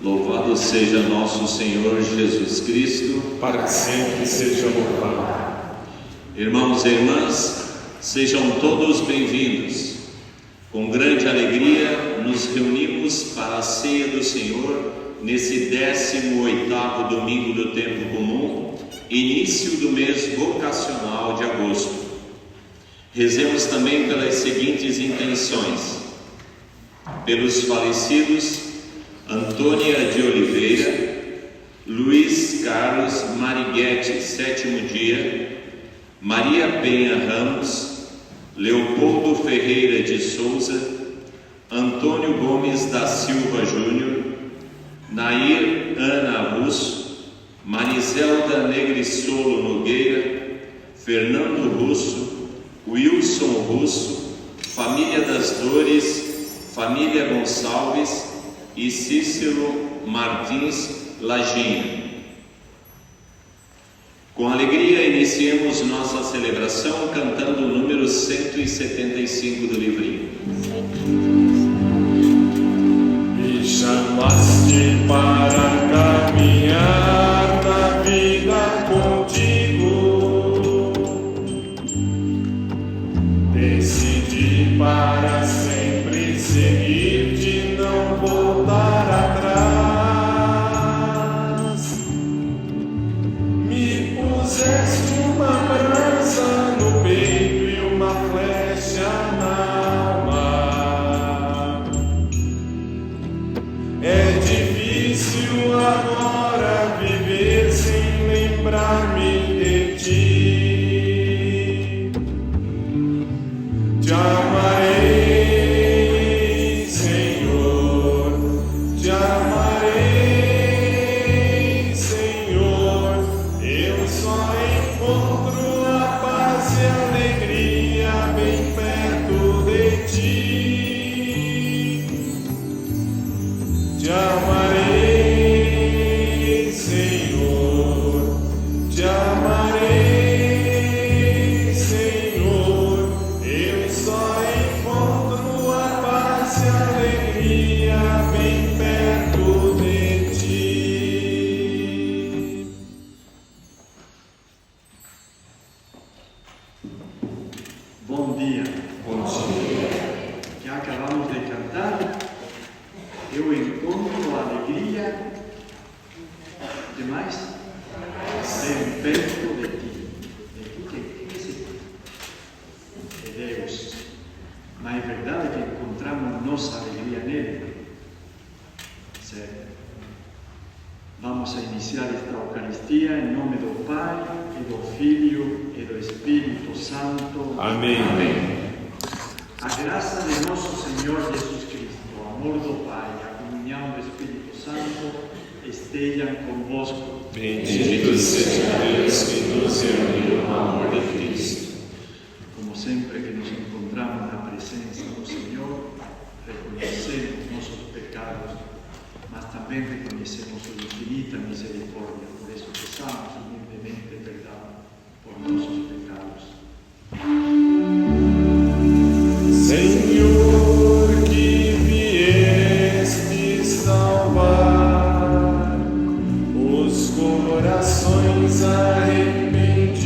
Louvado seja nosso Senhor Jesus Cristo, para sempre seja louvado. Irmãos e irmãs, sejam todos bem-vindos. Com grande alegria nos reunimos para a ceia do Senhor nesse 18º domingo do tempo comum, início do mês vocacional de agosto. Rezemos também pelas seguintes intenções: pelos falecidos Antônia de Oliveira, Luiz Carlos Mariguete, 7º dia, Maria Penha Ramos, Leopoldo Ferreira de Souza, Antônio Gomes da Silva Júnior, Nair Ana Russo, Marizelda Negrissolo Nogueira, Fernando Russo, Wilson Russo, Família das Dores, Família Gonçalves e Cícero Martins Lajinha. Com alegria iniciemos nossa celebração cantando o número 175 do livrinho. Me chamaste para caminhar na vida contigo, decidi para sempre seguir-te, não voltar atrás. Me puseste uma brasa no peito e uma flecha na alma. É difícil agora viver sem lembrar-me de ti. Te amarei, Senhor, te amarei, Senhor. Eu só encontro a paz e a alegria bem perto de ti. Te amarei, Senhor, te amarei, Senhor. Eu só encontro a paz e a alegria bem perto de ti. Bom dia. Bom dia. Que acabamos de cantar, eu encontro a alegria demais bem perto de ti. De ti que é Deus. Mas é verdade que encontramos nossa alegria nele. Certo? Vamos a iniciar esta Eucaristia em nome do Pai, e do Filho, e do Espírito Santo. Amém. A graça de nosso Senhor Jesus Cristo, o amor do Pai e a comunhão do Espírito Santo estejam convosco. Bendito seja Deus que nos uniu no amor de Cristo. Como sempre que nos encontramos na presença do Senhor, reconhecemos nossos pecados, mas também reconhecemos sua infinita misericórdia. Por isso peçamos humildemente perdão por nossos pecados. Senhor, que vieste salvar os corações arrependidos,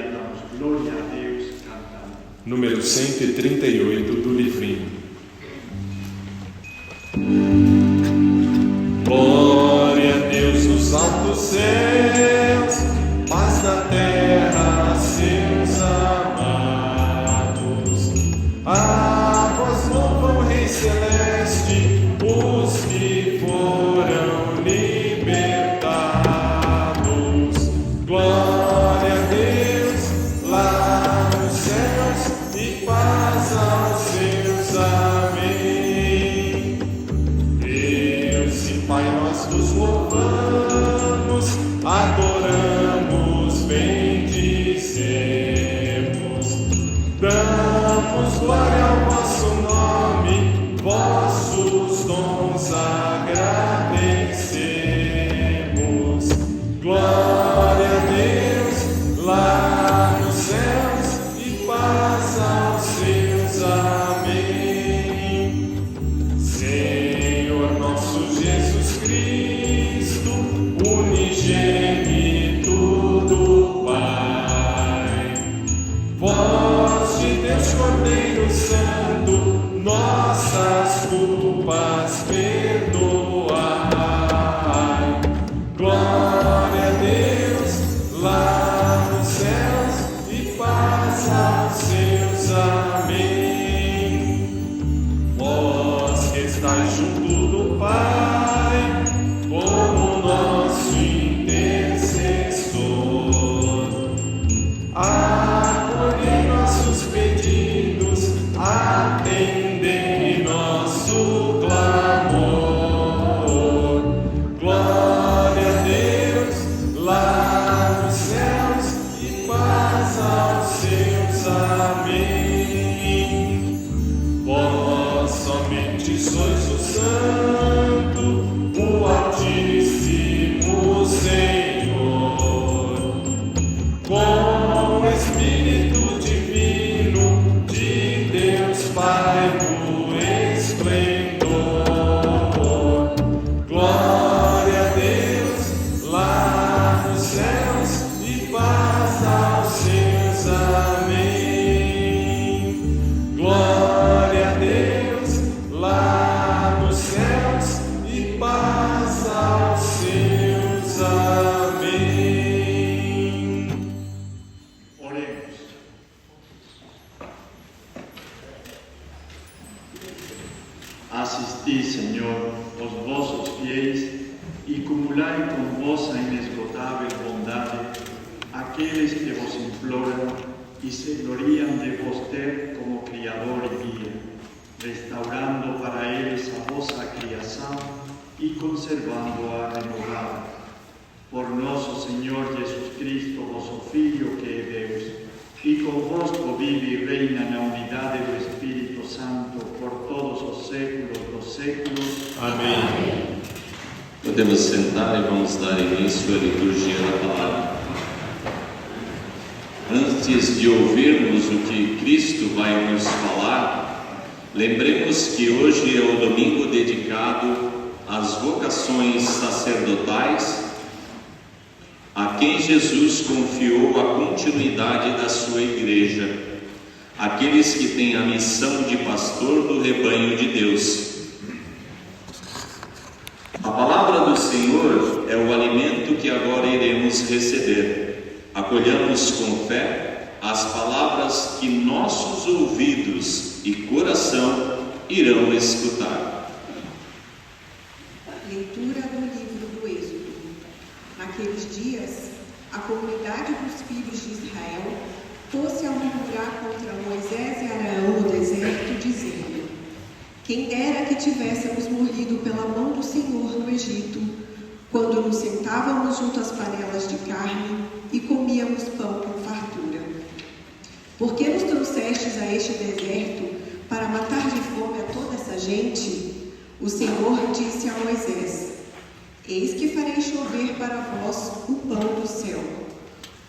alegria damos glória a Deus cantando. Número 138 do livrinho. Glória a Deus nos altos céus, paz na terra a seus amados. A voz louva o Rei Celeste, os que foram libertados. Glória a Deus lá nos céus e paz aos seus. Amém. Deus e Pai, nós vos louvamos, adoramos, bendizemos, damos glória ao vosso nome, vossos dons agradecemos. Glória a Deus lá nos céus e paz aos seus. Amém. Senhor nosso Jesus Cristo, unigênito do Pai, voz de Deus Cordeiro Santo, nossas culpas perdoai. Glória a Deus lá nos céus e paz aos seus. Amém. Vós que estáis junto do Pai, como nosso intercessor, acolhei nossos pedidos, atendei nosso clamor. Glória a Deus lá nos céus e paz aos seus. Amém. Vós somente sois o Santo, o Altíssimo Senhor, com o Espírito Divino de Deus Pai do esplendor. Glória a Deus lá nos céus e paz aos seus. Amém. Glória a Deus lá nos céus e paz aos seus. Amém. Oremos. Assisti, Senhor, os vossos fiéis e cumulai com vossa inesgotável bondade aqueles que vos imploram e se gloriam de vos ter como Criador e Guia, restaurando para eles a vossa criação e conservando-a renovada. Por nosso Senhor Jesus Cristo, vosso Filho, que é Deus, e convosco vive e reina na unidade do Espírito Santo por todos os séculos dos séculos. Amém. Podemos sentar e vamos dar início à liturgia da palavra. Antes de ouvirmos o que Cristo vai nos falar, lembremos que hoje é o domingo dedicado às vocações sacerdotais, a quem Jesus confiou a continuidade da sua igreja, aqueles que têm a missão de pastor do rebanho de Deus. A palavra do Senhor é o alimento que agora iremos receber. Acolhamos com fé as palavras que nossos ouvidos e coração irão escutar. Leitura do livro do Êxodo. Naqueles dias, a comunidade dos filhos de Israel pôs-se a murmurar contra Moisés e Arão no deserto, dizendo: quem dera que tivéssemos morrido pela mão do Senhor no Egito, quando nos sentávamos junto às panelas de carne e comíamos pão com fartura. Por que nos trouxestes a este deserto para matar de fome a toda essa gente? O Senhor disse a Moisés: eis que farei chover para vós o pão do céu.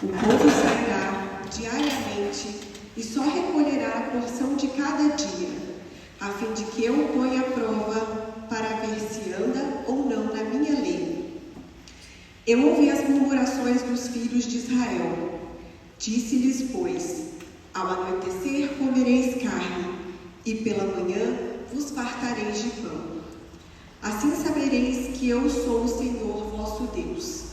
O povo sairá diariamente e só recolherá a porção de cada dia, a fim de que eu o ponha à prova para ver se anda ou não na minha lei. Eu ouvi as murmurações dos filhos de Israel. Disse-lhes, pois: ao anoitecer comereis carne, e pela manhã vos fartareis de pão. Assim sabereis que eu sou o Senhor vosso Deus.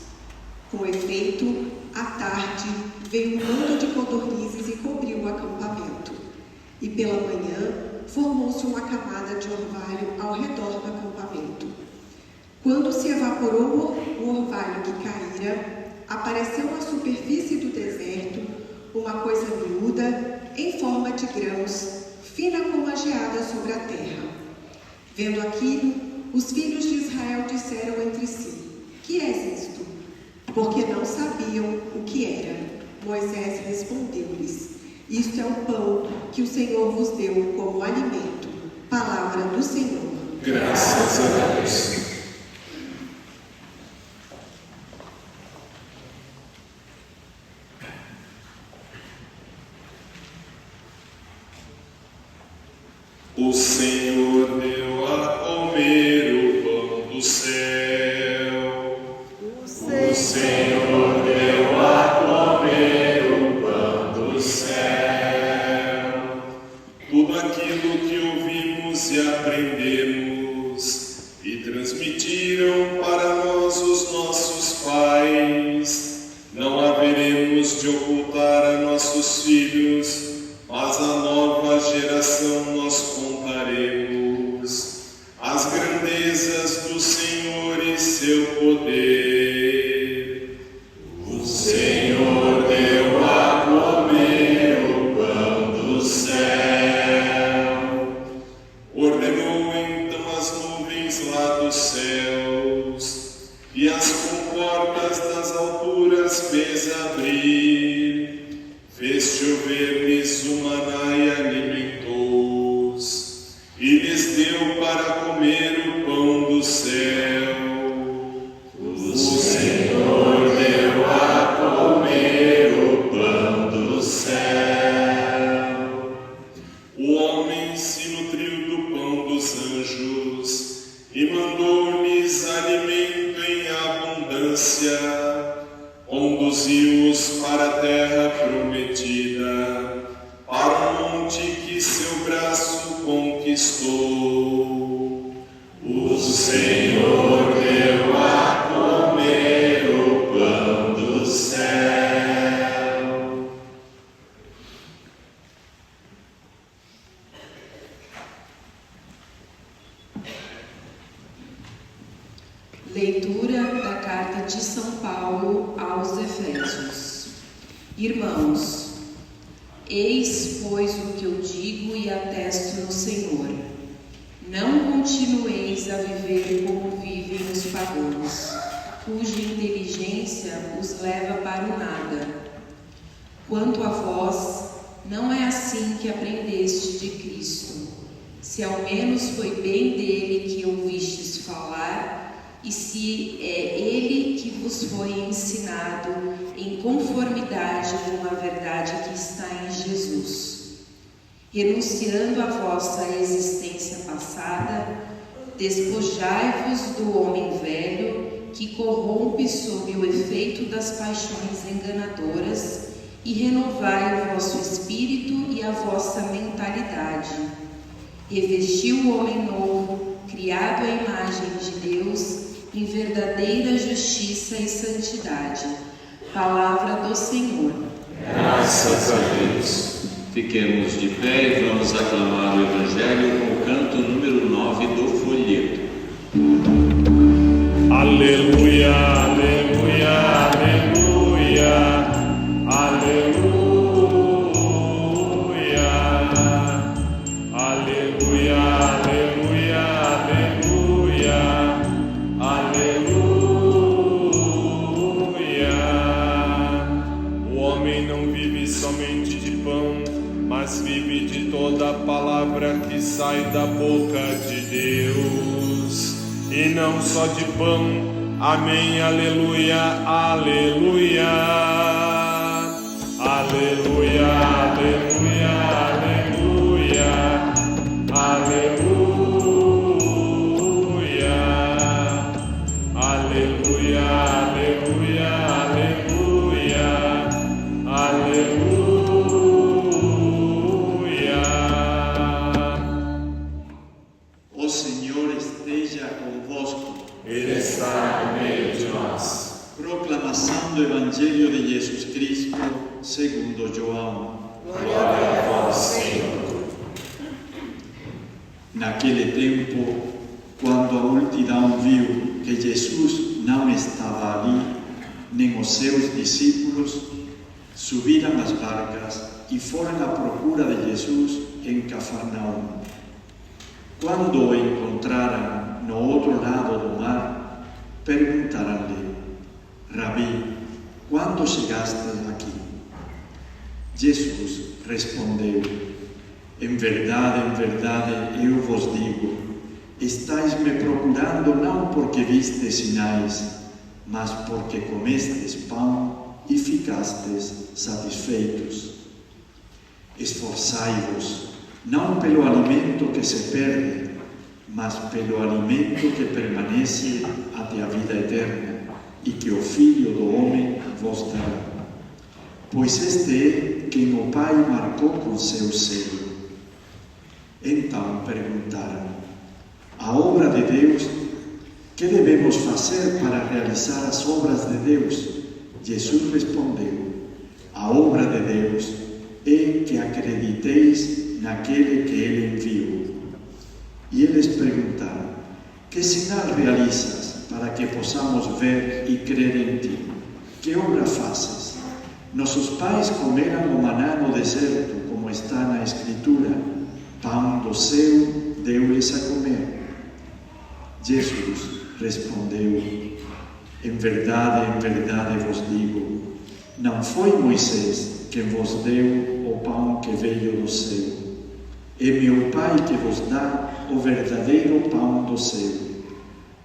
Com efeito, à tarde veio um bando de codornizes e cobriu o acampamento. E pela manhã formou-se uma camada de orvalho ao redor do acampamento. Quando se evaporou o orvalho que caíra, apareceu na superfície do deserto uma coisa miúda, em forma de grãos, fina como a geada sobre a terra. Vendo aquilo, os filhos de Israel disseram entre si: que é isto? Porque não sabiam o que era. Moisés respondeu-lhes: isto é o pão que o Senhor vos deu como alimento. Palavra do Senhor. Graças a Deus. O Senhor deu a comer o pão do céu. O Senhor deu a comer o pão do céu. Tudo aquilo que ouvimos e aprendemos e transmitiram para nós os nossos pais, não haveremos de ocultar a nossos filhos, mas a nova geração nós contaremos as grandezas do Senhor e seu poder. O Senhor deu a comer o pão do céu. Ordenou então as nuvens lá dos céus e as comportas das alturas fez abrir. Fez chover-lhes o maná e alimentou-os, e lhes deu para comer o pão do céu. O Senhor deu a comer o pão do céu. O homem se nutriu do pão dos anjos, e mandou-lhes alimento em abundância. Conduziu-os para a terra prometida, para o monte que seu braço conquistou. O Senhor deu a comer o pão do céu. Leitura da Carta de São Paulo aos Efésios. Irmãos, eis, pois, o que eu digo e atesto no Senhor: não continueis a viver como vivem os pagãos, cuja inteligência os leva para o nada. Quanto a vós, não é assim que aprendeste de Cristo, se ao menos foi bem dele que ouvistes falar, e se é ele que vos foi ensinado em conformidade com a verdade que está em Jesus. Renunciando à vossa existência passada, despojai-vos do homem velho, que corrompe sob o efeito das paixões enganadoras, e renovai o vosso espírito e a vossa mentalidade. Revestiu o homem novo, criado à imagem de Deus, em verdadeira justiça e santidade. Palavra do Senhor. Graças a Deus. Fiquemos de pé e vamos aclamar o Evangelho com o canto número 9 do folheto. Aleluia, aleluia, aleluia, aleluia, aleluia, aleluia, aleluia, aleluia. O homem não vive somente de pão, mas vive de toda a palavra que sai da boca de Deus. E não só de pão. Amém, aleluia, aleluia, aleluia, aleluia, aleluia, aleluia, aleluia, aleluia, aleluia, aleluia. tempo, quando a multidão viu que Jesus não estava ali, nem os seus discípulos, subiram as barcas e foram à procura de Jesus em Cafarnaum. Quando o encontraram no outro lado do mar, perguntaram-lhe: Rabi, quando chegaste aqui? Jesus respondeu: em verdade, eu vos digo, estáis me procurando não porque vistes sinais, mas porque comestes pão e ficastes satisfeitos. Esforçai-vos, não pelo alimento que se perde, mas pelo alimento que permanece até a vida eterna, e que o Filho do Homem vos dará. Pois este é quem o Pai marcou com seu selo. Então perguntaram: a obra de Deus, que devemos fazer para realizar as obras de Deus? Jesus respondeu: a obra de Deus é que acrediteis naquele que Ele enviou. E eles perguntaram: que sinal realizas para que possamos ver e crer em ti? Que obra fazes? Nossos pais comeram o maná no deserto, como está na Escritura: pão do céu deu-lhes a comer. Jesus respondeu: em verdade vos digo, não foi Moisés quem vos deu o pão que veio do céu. É meu Pai que vos dá o verdadeiro pão do céu,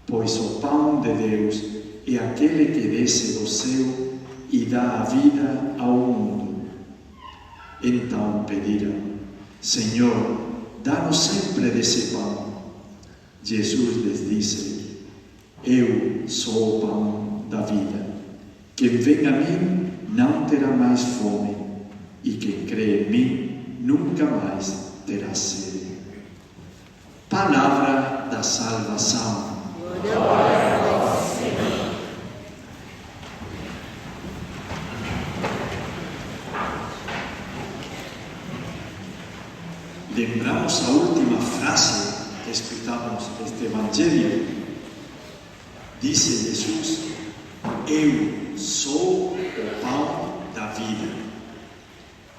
pois o pão de Deus é aquele que desce do céu e dá a vida ao mundo. Então pediram: Senhor, dá-nos sempre desse pão. Jesus lhes disse: eu sou o pão da vida. Quem vem a mim não terá mais fome, e quem crê em mim nunca mais terá sede. Palavra da salvação. Glória a vós, Senhor. Lembramos a última frase que escutamos neste Evangelho. Disse Jesus: eu sou o pão da vida.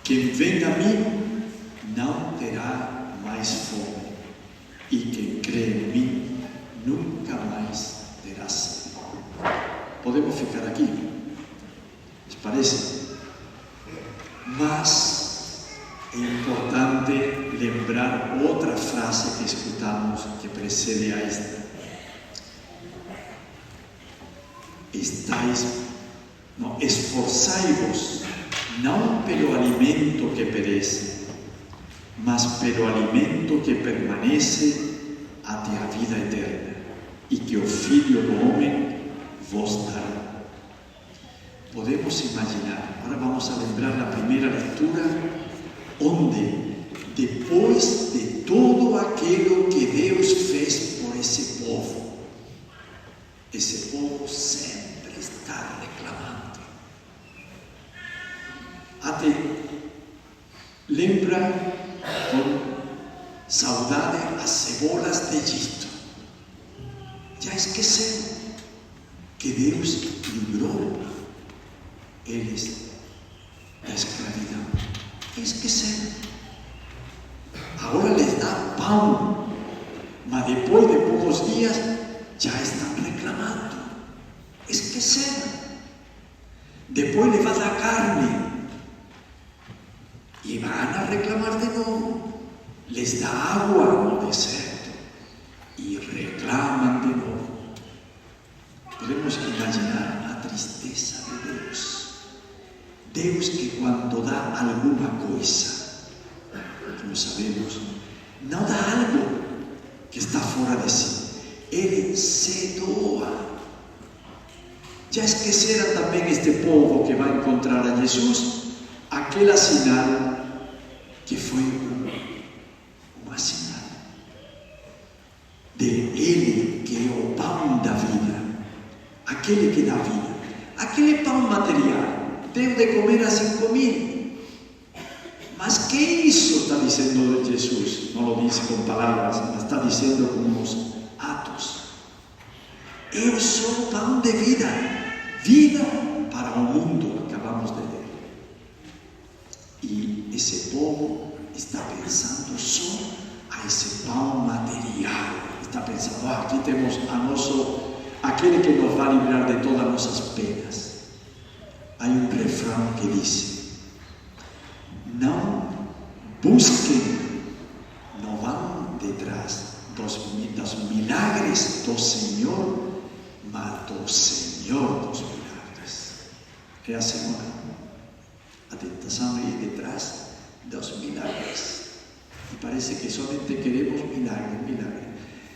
Quem vem a mim não terá mais fome, e quem crê em mim nunca mais terá sede. Podemos ficar aqui? ¿Les parece? Mas é importante lembrar outra frase que escutamos que precede a esta. Esforçai-vos não pelo alimento que perece, mas pelo alimento que permanece até a vida eterna, e que o Filho do Homem vos dará. Podemos imaginar, agora vamos a lembrar a primeira leitura, onde, depois de todo aquilo que Deus fez por esse povo sempre está reclamando. Até lembra com saudade as cebolas de Egito. Já esqueceram que Deus livrou eles da escravidão. Esqueceram. Agora lhes dá pão, mas depois de poucos dias já estão reclamando. Esqueceram. Depois lhe vai dar carne e vão a reclamar de novo. Les dá água no deserto e reclamam de novo. Podemos imaginar a tristeza de Deus. Deus que quando dá alguma coisa, como sabemos, não dá algo que está fora de si. Ele se doa. Já esqueceram também este povo que vai encontrar a Jesus? Aquela sinal que foi uma sinal de Ele que é o pão da vida, aquele que dá vida, aquele pão material. Deu de comer a 5.000, Mas que isso está dizendo Jesus? Não lo diz com palavras, mas está dizendo com os atos. Eu sou o pão de vida, vida para o mundo, acabamos de ler. E esse povo está pensando só a esse pão material. Está pensando, aqui temos aquele que nos vai livrar de todas as nossas penas. Há um refrão que diz: não busquem, não vão detrás dos milagres do Senhor, mas do Senhor dos milagres. É a segunda. A tentação é ir detrás dos milagres. E parece que somente queremos milagre.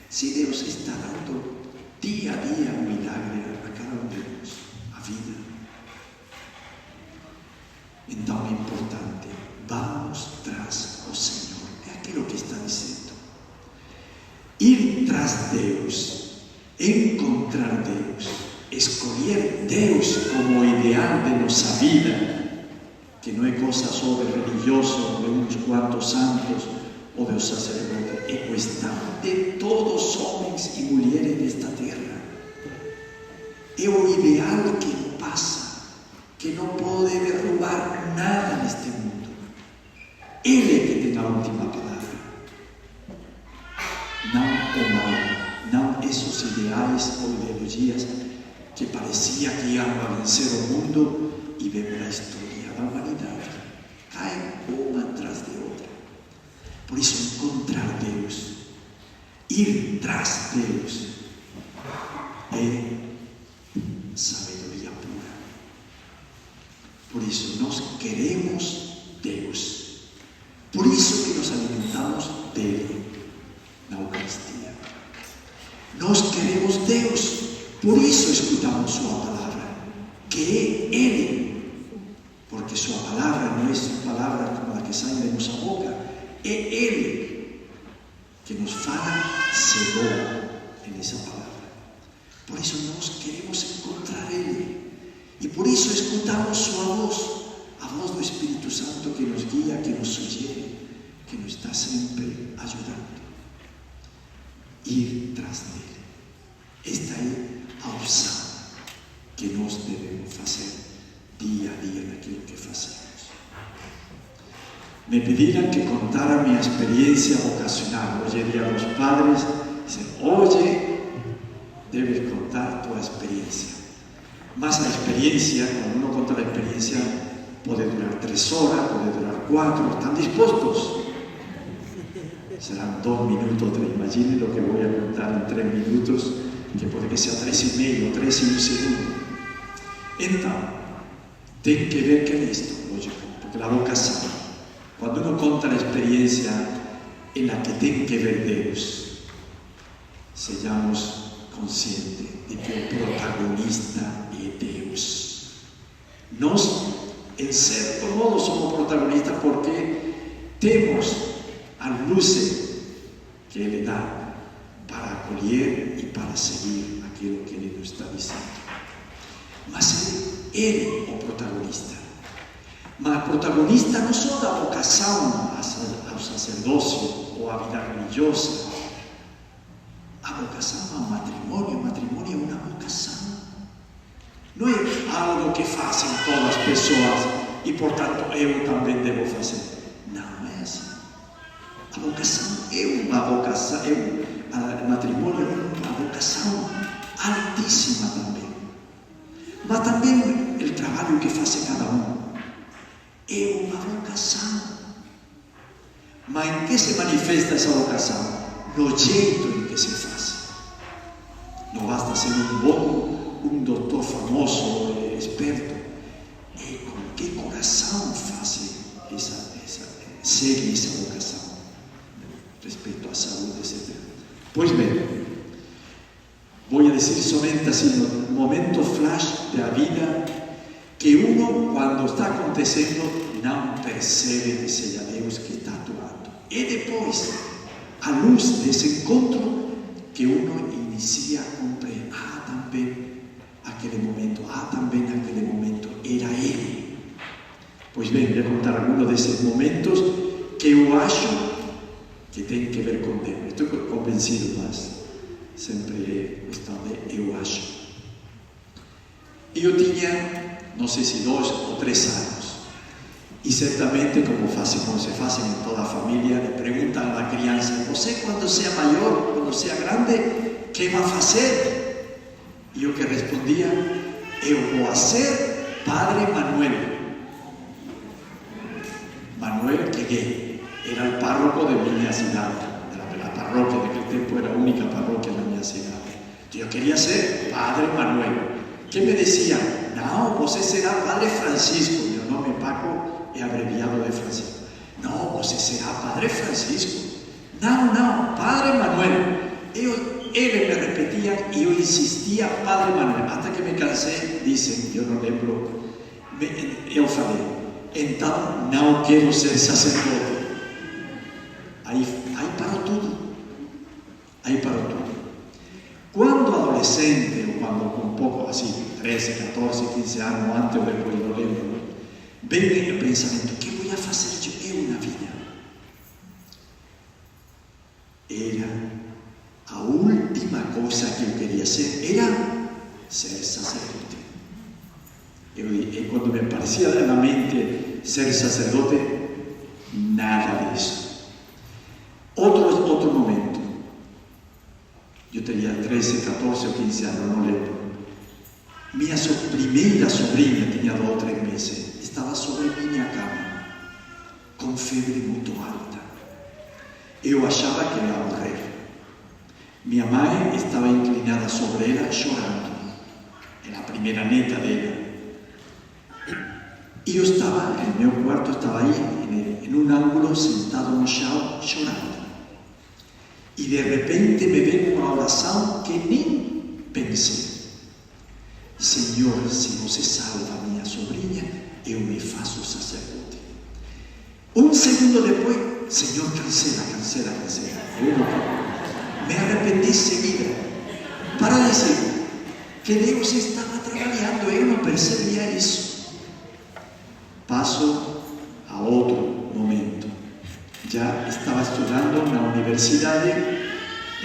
Se Deus está dando dia a dia um milagre a cada um de nós, a vida, então é importante, vamos tras o Senhor. É aquilo que está dizendo. Ir tras Deus, encontrar Deus, escolher Deus como ideal de nossa vida, que não é coisa só de religioso, de uns quantos santos ou de um sacerdote, é questão de todos os homens e mulheres desta terra. É o ideal que não passa, que não pode derrubar nada neste mundo. Ele é que tem a última palavra. Não o mal, não esses ideais ou ideologias que parecia que iam vencer o mundo e vemos a história da humanidade. Caem uma atrás de outra. Por isso, encontrar Deus, ir tras Deus, é sabedoria pura. Por isso, nós queremos Deus. Por isso que nos alimentamos dele na Eucaristia. Nós queremos Deus. Por isso escutamos sua palavra, que é Ele. Porque sua palavra não é uma palavra como a que sai de nossa boca. É Ele que nos fala seguro nessa palavra. Por isso nós queremos encontrar Ele. E por isso escutamos sua voz, a voz do Espírito Santo que nos guia, que nos sugere, que nos está sempre ajudando. Ir tras dele. Esta é a opção que nós devemos fazer dia a dia naquilo que fazemos. Me pediram que contara minha experiência vocacional. Hoje é dia dos padres. Dizem, hoje deves contar tua experiência. Mas a experiência, quando uno conta a experiência, pode durar 3 horas, pode durar 4. ¿Están dispostos? Serán 2 minutos, 3. Imaginen lo que voy a contar en 3 minutos, que pode que seja 3 e meio, 3 e 1 segundo. Então, tem que ver que é isto, lógico, porque a vocação, quando uno conta a experiência em la que tem que ver Deus, sejamos conscientes de que o protagonista é Deus. Nós, em certo modo, somos protagonistas porque temos a luz que Ele dá para acolher e para seguir aquilo que Ele nos está dizendo. Mas Ele é o protagonista. Mas protagonista não só da vocação ao sacerdócio ou à vida religiosa. A vocação ao matrimônio. O matrimônio é uma vocação. Não é algo que fazem todas as pessoas e, portanto, eu também devo fazer. Não é assim. A vocação é uma vocação, o matrimônio é uma vocação altíssima também. Mas também o trabalho que faz cada um é uma vocação. Mas em que se manifesta essa vocação? No jeito em que se faz. Não basta ser um doutor famoso, esperto. É com que coração faz segue essa vocação. Respeito à saúde, etc. Pois bem, vou dizer somente assim, no momento flash da vida, que uno, quando está acontecendo, não percebe que seja Deus que está atuando. E depois, à luz desse encontro, que uno inicia a compreender, também naquele momento era Ele. Pois bem, vou contar alguns desses momentos que eu acho que tem que ver com Deus. Estou convencido, mas sempre é questão de eu acho. Eu tinha, não sei se 2 ou 3 anos, e certamente, como se fazem em toda a família, lhe perguntam à criança: você, quando seja maior, quando seja grande, que vai fazer? E eu que respondia: eu vou ser Padre Manuel. Manuel que era o párroco de minha cidade, a parroquia daquele tempo era a única parroquia da minha cidade. Eu queria ser Padre Manuel. Que me dizia: não, você será Padre Francisco. Meu nome Paco é abreviado de Francisco. Não, você será Padre Francisco. Não, Padre Manuel. Ele me repetia e eu insistia: Padre Manuel. Até que me cansei, dizem, eu não lembro, eu falei: então não quero ser sacerdote. Aí parou tudo. Quando adolescente, ou quando com um pouco assim, 13, 14, 15 anos, antes ou depois, não lembro, veio o pensamento: o que vou fazer eu na vida? Era a última coisa que eu queria ser, era ser sacerdote. E quando me aparecia na mente ser sacerdote, nada disso. Outro momento, eu teria 13, 14 ou 15 anos, não lembro. Minha primeira sobrinha, tinha 2 ou 3 meses, estava sobre minha cama, com febre muito alta. Eu achava que ia morrer. Minha mãe estava inclinada sobre ela, chorando. Era a primeira neta dela. E eu estava, no meu quarto, estava aí, em um ângulo, sentado no chão, chorando. E de repente me veio uma oração que nem pensei: Senhor, se você salva a minha sobrinha, eu me faço sacerdote. Um segundo depois: Senhor, cancela. Eu não quero. Me arrependi em seguida. Para dizer que Deus estava trabalhando, eu não percebia isso. Passo a outro momento. Já estava estudando na universidade.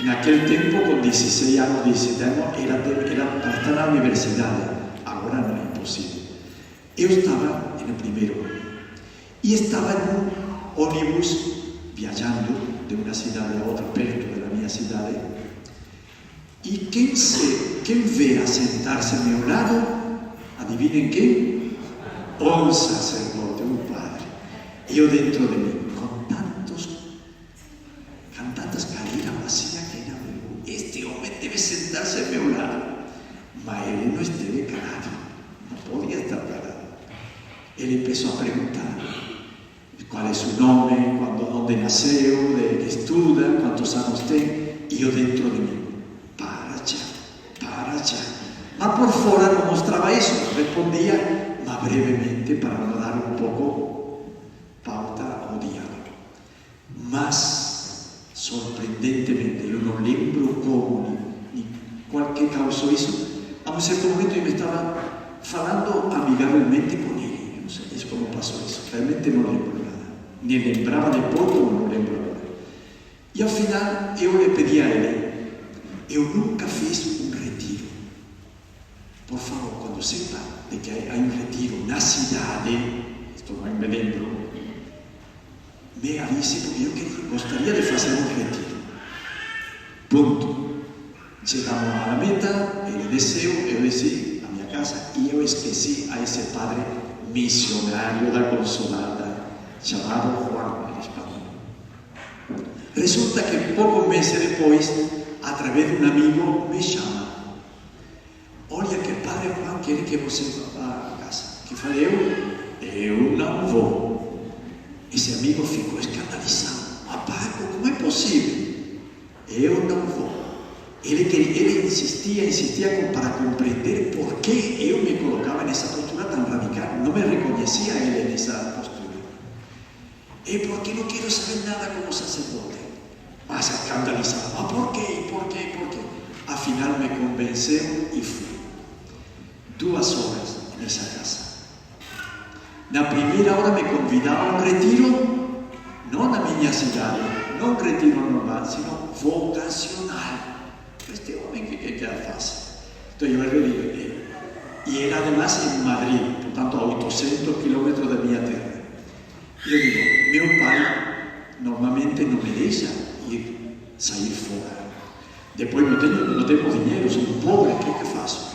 Naquele tempo, com 16 anos, 17 anos, era para estar na universidade. Agora não é impossível. Eu estava no primeiro ano. E estava num ônibus, viajando de uma cidade a outra, perto da minha cidade. E quem vê a sentar-se ao meu lado, adivinhem quem? Um sacerdote, um padre. E eu dentro de mim, com tantas cadeiras vazias, que era meu, este homem deve sentar-se ao meu lado. Mas ele não esteve calado, não podia estar calado. Ele começou a perguntar: qual é seu nome, onde nasceu, de que estuda, quantos anos tem. E eu dentro de mim: para já. Mas por fora não mostrava isso, respondia, mas brevemente, para não dar um pouco pauta ao diálogo. Mas, surpreendentemente, eu não lembro como, nem qual que causou isso. A um certo momento eu estava falando amigavelmente com ele. Eu não sei como passou isso, realmente não lembro nada. Nem lembrava depois, como não lembro agora. E ao final eu lhe pedi a ele: eu nunca fiz um retiro. Por favor, quando sepa de que há um retiro na cidade, isto não me lembro, me avise, porque eu gostaria de fazer um retiro. Ponto. Chegamos à meta, ele desceu, eu desci à minha casa e eu esqueci a esse padre missionário da Consolada, chamado Juan, em espanhol. Resulta que poucos meses depois, através de um amigo, me chama: olha que Padre Juan quer que você vá à casa. Que falei eu não vou. Esse amigo ficou escandalizado: mas Paco, como é possível? Eu não vou. Ele insistia para compreender por que eu me colocava nessa postura tão radical. Não me reconhecia ele nessa postura. E porque não quero saber nada como sacerdote. Mas escandalizado: mas por quê? Afinal me convenceu e fui. 2 horas nessa casa. Na primeira hora me convidava a um retiro, não na minha cidade, não um retiro normal, sino vocacional. Este homem, ¿qué hace? Entonces yo le digo, y era además en Madrid, por tanto a 800 kilómetros de mi tierra. Y yo digo, meu pai normalmente no me deja sair fora. Depois não tenho dinheiro, sou pobre, o que faço?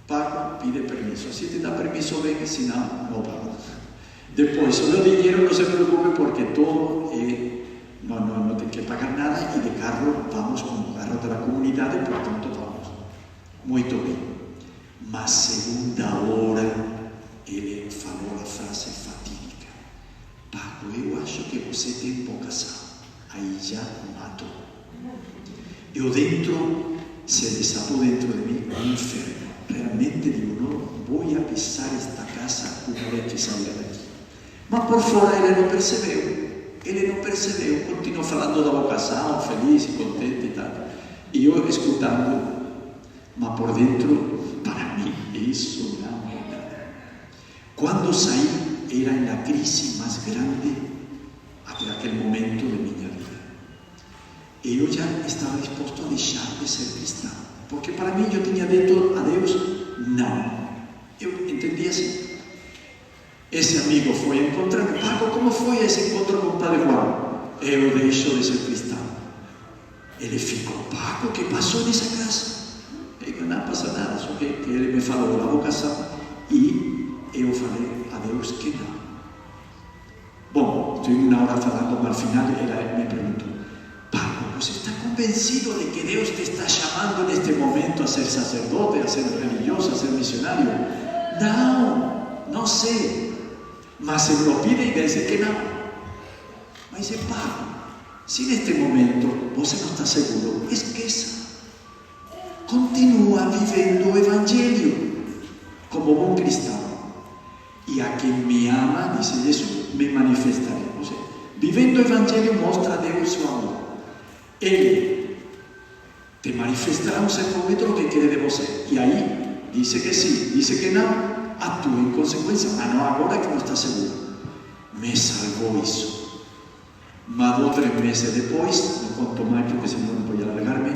Pago, pide permiso. Se te dá permiso, vem, senão não pago. Depois, sobre o dinheiro, não se preocupe, porque todo não tem que pagar nada, e de carro vamos com o carro da comunidade, portanto vamos. Muito bem. Mas segunda hora, ele falou a frase fatídica: Paco, eu acho que você tem pouca sal. Aí já matou. Eu dentro, se desatou dentro de mim um inferno. Realmente digo, não vou pisar esta casa uma vez que sair daqui. Mas por fora ele não percebeu. Continuou falando da vocação, feliz e contente e tal. E eu escutando, mas por dentro, para mim, isso não é nada. Quando saí, era na crise mais grande até aquele momento de minha vida. E eu já estava disposto a deixar de ser cristão. Porque para mim eu tinha dito a Deus, não. Eu entendi assim. Esse amigo foi encontrar, Paco, como foi esse encontro com o Padre Juan? Eu deixo de ser cristão. Ele ficou, Paco, o que passou nessa casa? Eu digo, não passa nada, só que ele me falou da vocação e eu falei a Deus que não. Bom, estive uma hora falando, mas ao final ele me perguntou, Paco, você está convencido de que Deus te está chamando neste momento a ser sacerdote, a ser religioso, a ser missionário? Não sei. Mas se me lo pide e dice que não. Mas dice, Paco, se neste momento você não está seguro, esqueça. Continua vivendo o Evangelho como bom cristão. E a quem me ama, dice Jesus, me manifestarei. Ou seja, vivendo o Evangelho mostra a Deus seu amor. Ele te manifestará um certo momento o que quer de você. E aí, dice que sim, dice que não. Atua em consequência, mas não agora que não está seguro. Me salvou isso. Mas 2 ou 3 meses depois, não conto mais porque senão não vou alargar-me,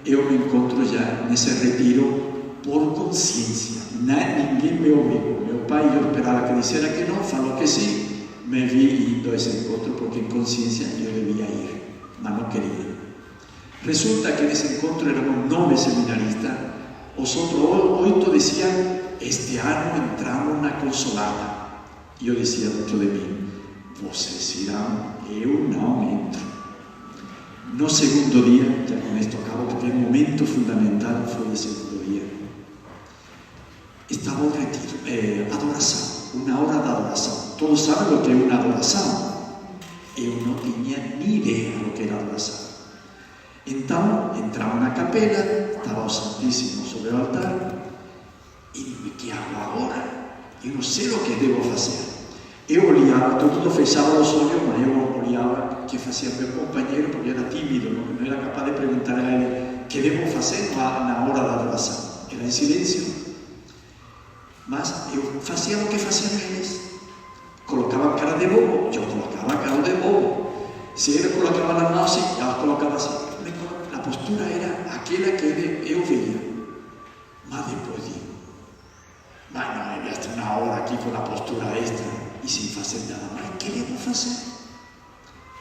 eu me encontro já nesse retiro por consciência. Ninguém me obrigou. Meu pai, eu esperava que dissera que não, falou que sim. Me vi indo a esse encontro porque em consciência eu devia ir, mas não queria. Resulta que nesse encontro éramos 9 seminaristas, os outros 8 diziam, este ano entramos na Consolada. E eu dizia dentro de mim, vocês irão, eu não entro. No segundo dia, já com isto acabo, porque o momento fundamental foi o segundo dia. Estava o retiro, adoração, uma hora de adoração. Todos sabem o que é uma adoração. Eu não tinha nem ideia do que era adoração. Então, entramos na capela, estava o Santíssimo sobre o altar. E digo, o que hago agora? Eu não sei o que devo fazer. Eu olhava, todo mundo fechava os olhos, mas eu olhava o que fazia meu companheiro, porque era tímido, não era capaz de perguntar a ele o que devo fazer na hora da adoração. Era em silêncio. Mas eu fazia o que faziam eles. Colocavam cara de bobo, eu colocava cara de bobo. Se ele colocava a mão assim, eu colocava assim. A postura era aquela que eu veia. Mas depois digo, mas não, eu estou uma hora aqui com a postura extra e sem fazer nada. Mas o que devo fazer?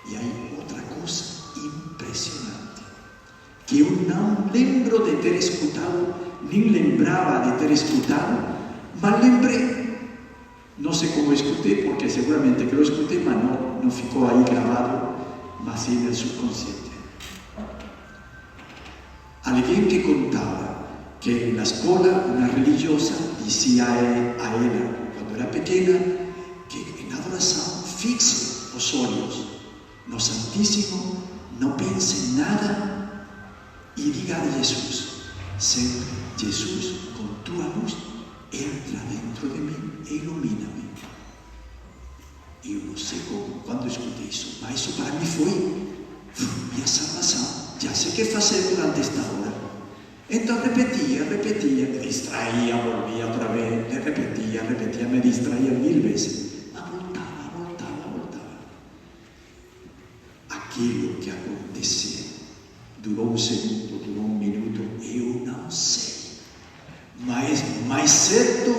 E aí, outra coisa impressionante, que eu não lembro de ter escutado, nem lembrava de ter escutado, mas lembrei. Não sei como escutei, porque seguramente que eu escutei, mas não ficou aí gravado, mas sim no subconsciente. Alguém que contava que na escola uma religiosa dizia a ela, quando era pequena, que na adoração fixe os olhos no Santíssimo, não pense em nada e diga a Jesus, sempre, Jesus, com tua luz, entra dentro de mim e ilumina-me. Eu não sei como, quando escutei isso, mas isso para mim foi minha salvação. Já sei o que fazer durante esta hora. Então repetia, me distraía, volvia outra vez, repetia, me distraía 1000 vezes. aquilo que aconteceu. Durou um segundo, durou um minuto, eu não sei. Mas mais certo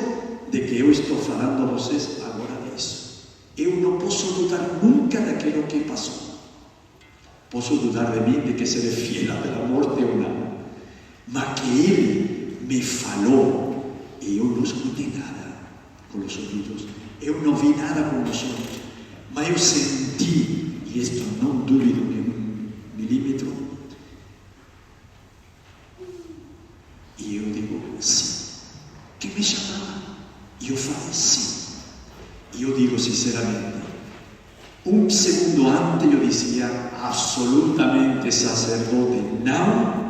de que eu estou falando a vocês agora disso. Eu não posso dudar nunca daquilo que passou. Posso dudar de mim, de que serei fiel pela morte ou não. Mas que Ele me falou, e eu não escutei nada com os ouvidos, eu não vi nada com os olhos, mas eu senti, e isto não duvido nem um milímetro, e eu digo sim, que me chamava, e eu falei sim, e eu digo sinceramente, um segundo antes eu dizia absolutamente sacerdote não,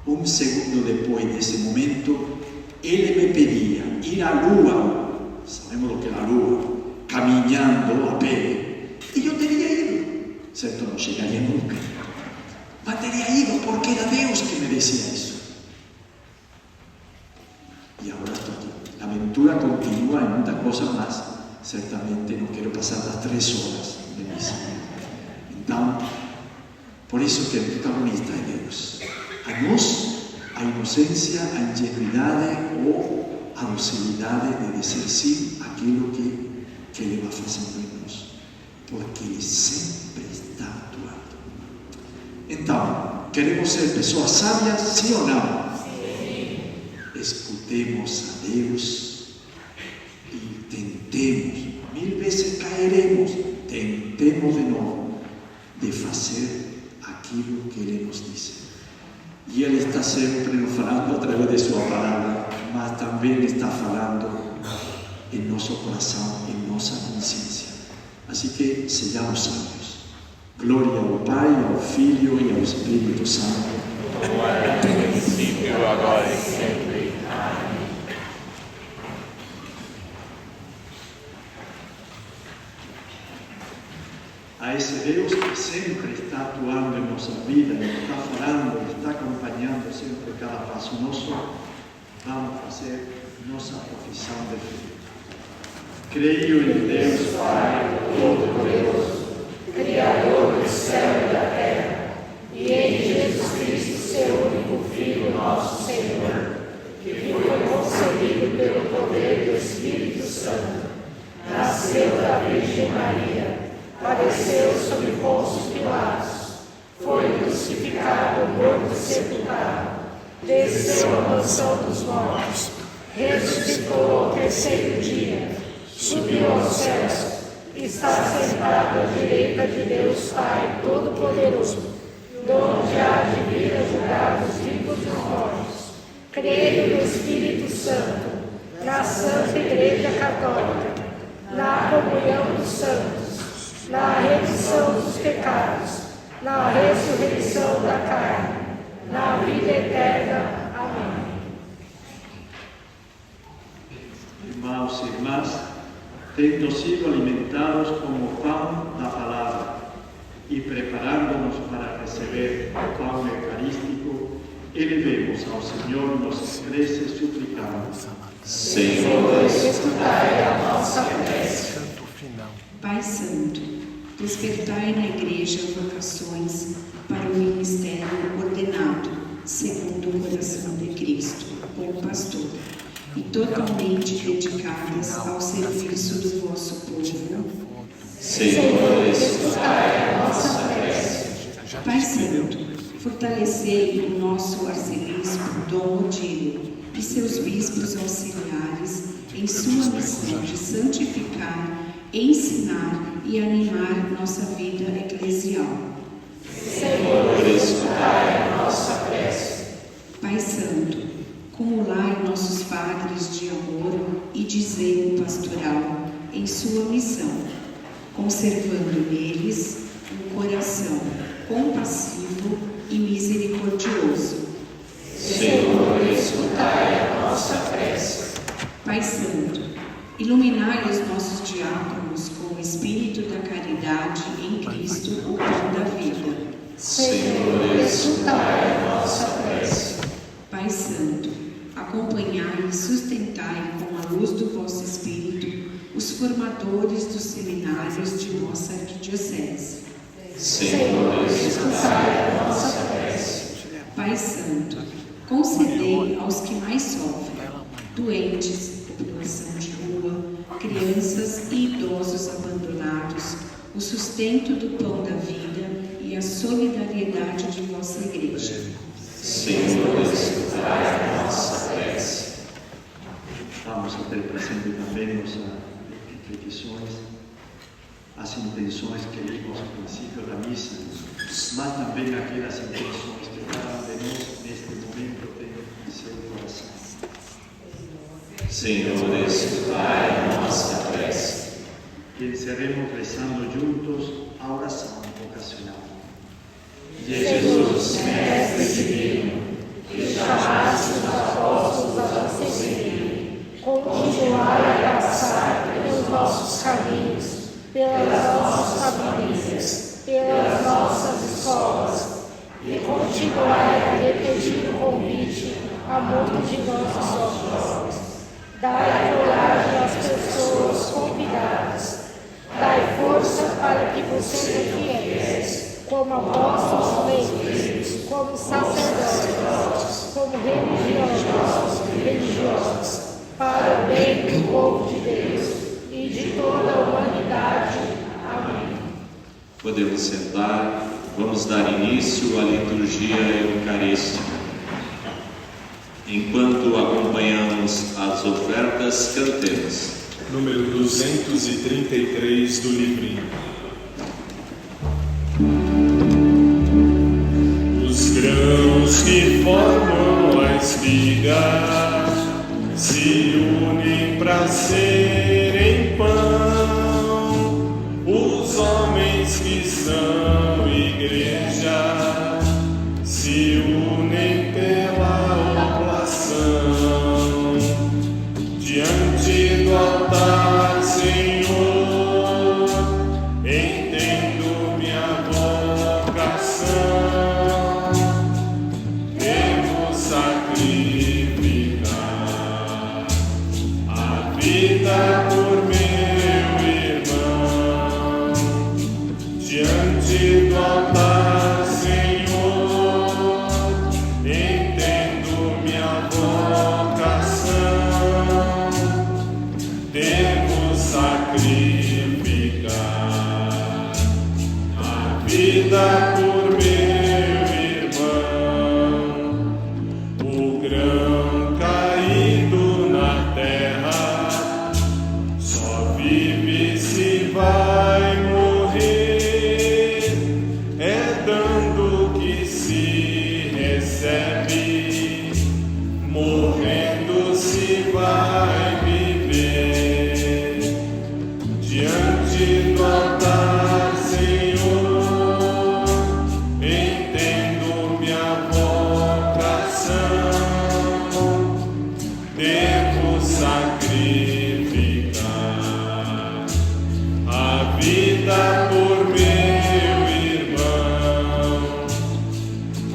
um segundo depois desse momento, ele me pedia ir à lua, sabemos o que é a lua, caminhando a pé, e eu teria ido, certo, não chegaria nunca, mas teria ido porque era Deus que me dizia isso. E agora estou aqui. A aventura continua em muita coisa, mas certamente não quero passar das 3 horas de missa. Então, por isso que o protagonista é Deus. A nós, a inocência, a ingenuidade ou a docilidade de dizer sim àquilo que Ele vai fazendo em nós. Porque Ele sempre está atuando. Então, queremos ser pessoas sábias, sim ou não? Sim. Escutemos a Deus e tentemos, 1000 vezes cairemos, tentemos de novo, de fazer aquilo que Ele nos diz. E Ele está sempre nos falando através de Sua palavra, mas também está falando em nosso coração, em nossa consciência. Assim que sejamos sábios. Glória ao Pai, ao Filho e ao Espírito Santo. Como era no princípio, agora e sempre. Amém. A esse Deus que sempre está atuando em nossa vida, está falando, está acompanhando sempre cada passo nosso, vamos fazer nossa profissão de fé. Creio em Deus Pai Todo-Poderoso, Criador do céu e da terra, e em Jesus Cristo, seu único Filho, nosso Senhor, que foi concebido pelo poder do Espírito Santo, nasceu da Virgem Maria, padeceu sob Pôncio Pilatos, foi crucificado, morto e sepultado, desceu à mansão dos mortos, ressuscitou ao 3º dia, subiu aos céus, está sentado à direita de Deus Pai Todo-Poderoso, donde há de vir a julgar os vivos e os mortos. Creio no Espírito Santo, na Santa Igreja Católica, na comunhão dos santos, na remissão dos pecados, na ressurreição da carne, na vida eterna. Amém. Irmãos e irmãs, tendo sido alimentados com o pão da palavra e preparando-nos para receber o pão eucarístico, elevemos ao Senhor nossas preces suplicando. Senhor, escutai a nossa prece. Pai Santo, despertai na Igreja vocações para o ministério ordenado, segundo o coração de Cristo, bom pastor, e totalmente dedicadas ao serviço do vosso povo. Senhor, escutai a nossa prece. Pai Santo, fortalecei o nosso arcebispo Dom Odilo e seus bispos auxiliares em sua missão de santificar, ensinar e animar nossa vida eclesial. Senhor, escutai a nossa prece. Pai Santo, cumulai nossos padres de amor e de zelo pastoral em sua missão, conservando neles um coração compassivo e misericordioso. Senhor, escutai a nossa prece. Pai Santo, iluminai os nossos diáconos com o espírito da caridade em Cristo, o pão da vida. Senhor, escutai a nossa prece. Pai Santo, acompanhai e sustentai com a luz do vosso Espírito os formadores dos seminários de nossa arquidiocese. Senhor, escutai a nossa prece. Pai Santo, concedei aos que mais sofrem, doentes, população de rua, crianças e idosos abandonados, o sustento do pão da vida e a solidariedade de vossa Igreja. Senhor, escutai a nossa prece. Vamos a ter presente também nossas reflexões, as intenções que vimos no princípio da missa, mas também aquelas intenções que cada um de nós neste momento tem em seu coração. Senhor, escutai a nossa prece. E encerremos rezando juntos a oração vocacional. Jesus, Mestre divino, que chamaste os apóstolos a te seguir, continuai a passar pelos nossos caminhos, pelas nossas famílias, pelas nossas escolas, e continuai a repetir o convite a muitos de nossos jovens. Dai coragem às pessoas convidadas, dai força para que vos sejam fiéis, como apóstolos leigos, como sacerdotes, como religiosas, para o bem do povo de Deus e de toda a humanidade. Amém. Podemos sentar, vamos dar início à liturgia eucarística. Enquanto acompanhamos as ofertas, cantemos. Número 233 do livrinho. Os grãos que formam a espiga se unem para serem pão. Os homens que são igreja se unem pela oblação. Diante do altar, Senhor, entendo minha vocação. Devo sacrificar a vida por meu irmão. Diante do altar, Senhor, entendo minha vocação. Devo sacrificar a vida por meu irmão. O grão caído na terra só vive se vai morrer. É dando que se recebe, morrendo se vai viver. Diante do altar, Senhor, entendo minha vocação. Devo sacrificar a vida por meu irmão.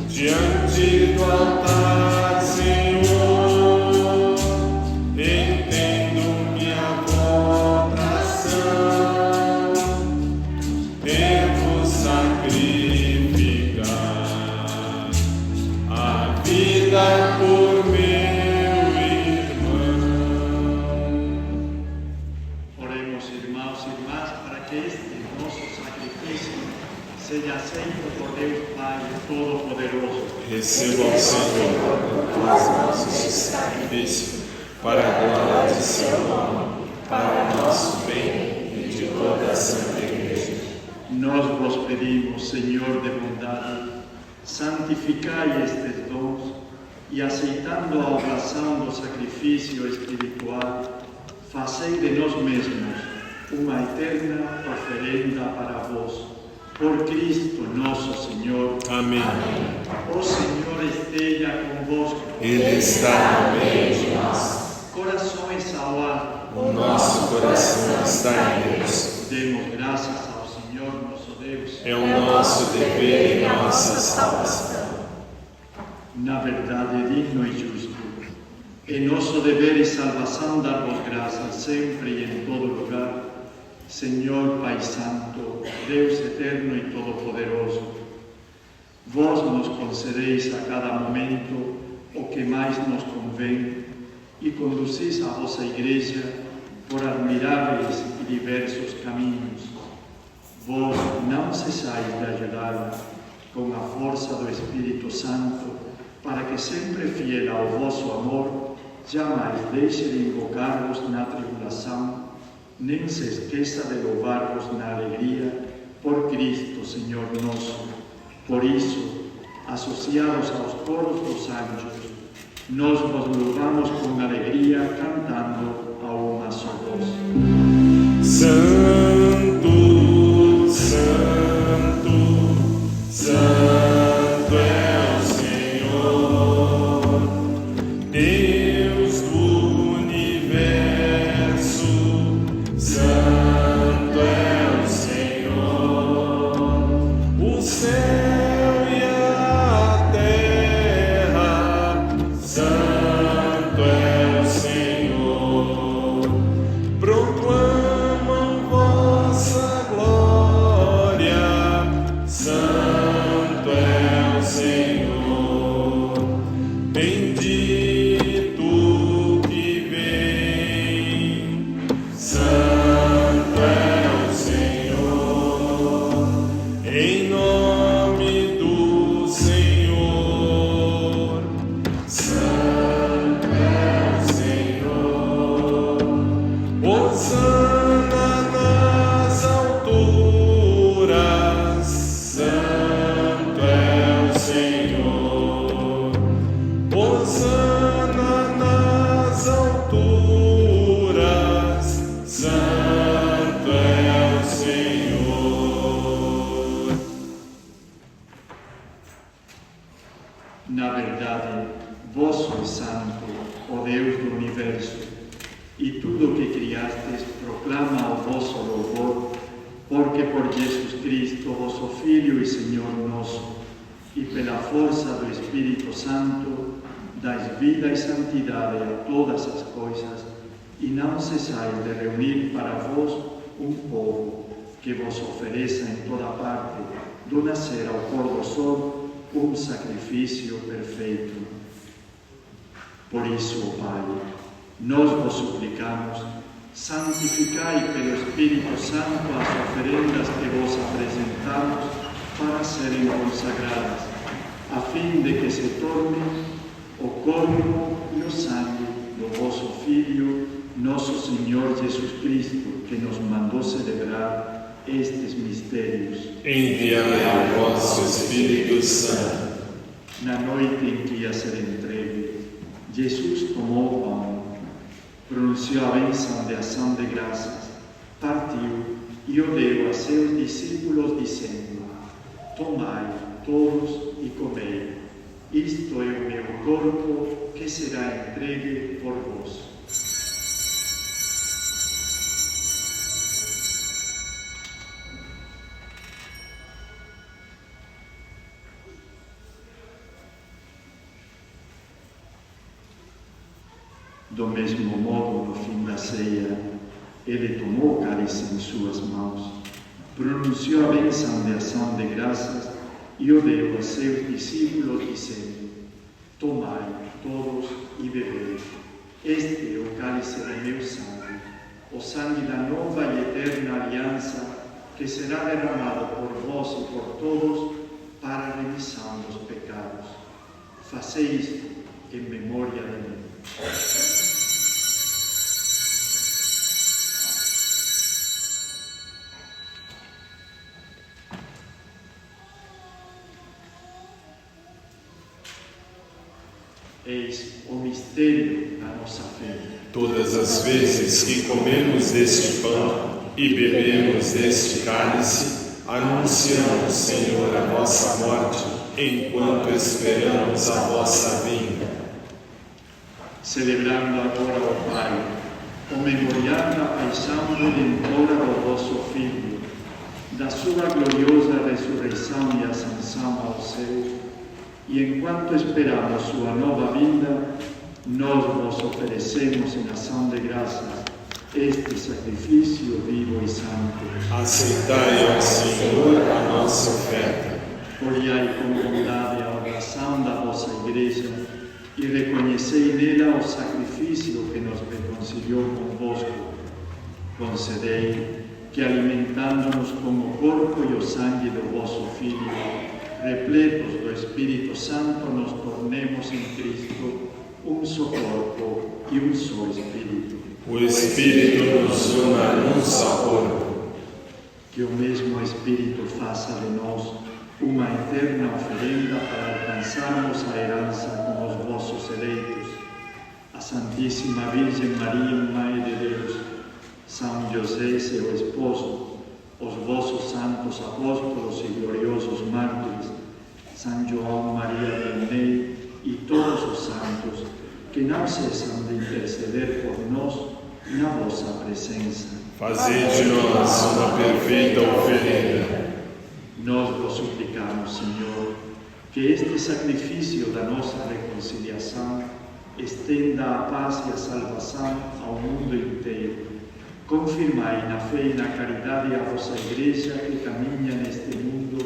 Diante do altar, Senhor, entendo minha vocação. Devo sacrificar a vida por meu irmão. Oremos, irmãos e irmãs, para que este nosso sacrifício seja aceito por Deus Pai Todo-Poderoso. Receba ao Senhor as nossas sacrifício para a glória de seu nome, para nosso bem e de toda a Santa Igreja. Nós vos pedimos, Senhor de bondade, santificai estes dons e, aceitando a oblação do sacrifício espiritual, fazei de nós mesmos uma eterna oferenda para vós. Por Cristo nosso Senhor. Amém. O Senhor esteja convosco. Ele está no meio de nós. Corações ao ar. O nosso coração está em Deus. Demos graças ao Senhor nosso Deus. É o nosso dever e nossa salvação. Na verdade, é digno e justo. É nosso dever e salvação dar-vos graças sempre e em todo lugar, Senhor Pai Santo, Deus eterno e todo-poderoso, vós nos concedeis a cada momento o que mais nos convém e conduzis a vossa Igreja por admiráveis e diversos caminhos. Vós não cessais de ajudá-la com a força do Espírito Santo, para que, sempre fiel ao vosso amor, jamais deixe de invocar-vos na tribulação, nem se esqueça de louvar-vos na alegria, por Cristo, Senhor nosso. Por isso, associados aos coros dos anjos, nós vos louvamos com alegria, cantando a uma só voz. Santo, Santo, Santo é o Senhor, Deus do universo. Santo é o Senhor, o céu e a terra. Santo é o Senhor, proclamam vossa glória. Santo é o Senhor, bendito que vem. Santo é o Senhor, em nome do Senhor. Santo é o Senhor, hosana nas alturas. Santo é o Senhor, hosana nas alturas. Santo é o Senhor. Na verdade, vós sois santo, ó Deus do universo, e tudo o que criastes proclama o vosso louvor, porque por Jesus Cristo, vosso Filho e Senhor nosso, e pela força do Espírito Santo, dais vida e santidade a todas as coisas, e não cessais de reunir para vós um povo que vos ofereça em toda parte, do nascer ao pôr do sol, um sacrifício perfeito. Por isso, ó Pai, nós vos suplicamos, santificai pelo Espírito Santo as oferendas que vos apresentamos para serem consagradas, a fim de que se tornem o corpo e o sangue do vosso Filho, nosso Senhor Jesus Cristo, que nos mandou celebrar estes mistérios. Enviai o vosso Espírito Santo. Na noite em que ia ser entregue, Jesus tomou o pão, pronunciou a bênção de ação de graças, partiu e o deu a seus discípulos, dizendo: tomai todos e comei, isto é o meu corpo que será entregue por vós. Do mesmo modo, no fim da ceia, ele tomou o cálice em suas mãos, pronunciou a bênção de ação de graças e o deu a seus discípulos, dizendo: tomai todos e bebei, este é o cálice do meu sangue, o sangue da nova e eterna aliança, que será derramado por vós e por todos para a remissão dos pecados. Fazei isto em memória de mim. Eis o mistério da nossa fé. Todas as vezes que comemos deste pão e bebemos deste cálice, anunciamos, Senhor, a vossa morte, enquanto esperamos a vossa vinda. Celebrando agora, ó Pai, o memorial da paixão redentora do vosso Filho, da sua gloriosa ressurreição e ascensão ao céu, e enquanto esperamos sua nova vinda, nós vos oferecemos em ação de graças este sacrifício vivo e santo. Aceitai, ó Senhor, a nossa oferta. Olhai com bondade a oração da vossa Igreja e reconhecei nela o sacrifício que nos reconciliou convosco. Concedei que, alimentando-nos com o corpo e o sangue do vosso Filho, repletos do Espírito Santo, nos tornemos em Cristo um só corpo e um só Espírito. O Espírito nos una num só corpo. Que o mesmo Espírito faça de nós uma eterna oferenda para alcançarmos a herança com os vossos eleitos. A Santíssima Virgem Maria, Mãe de Deus, São José, seu esposo, os vossos santos apóstolos e gloriosos mártires, São João Maria Vianney e todos os santos, que não cessam de interceder por nós na vossa presença. Fazei de nós uma perfeita oferenda. Nós vos suplicamos, Senhor, que este sacrifício da nossa reconciliação estenda a paz e a salvação ao mundo inteiro. Confirmai na fé e na caridade a vossa Igreja que caminha neste mundo